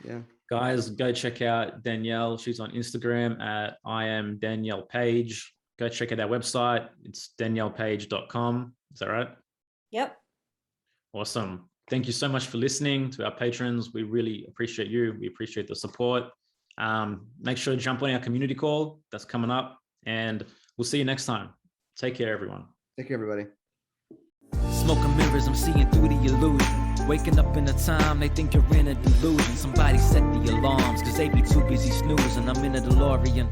Yeah. Guys, go check out Danielle. She's on Instagram at I am Danielle Paige. Go check out our website. It's daniellepage.com. Is that right? Yep. Awesome. Thank you so much for listening. To our patrons, we really appreciate you. We appreciate the support. Make sure to jump on our community call that's coming up, and we'll see you next time. Take care, everyone. Take care, everybody. Smoking mirrors, I'm seeing through the illusion. Waking up in a time they think you're in a delusion. Somebody set the alarms, cause they be too busy snoozing. I'm in a DeLorean.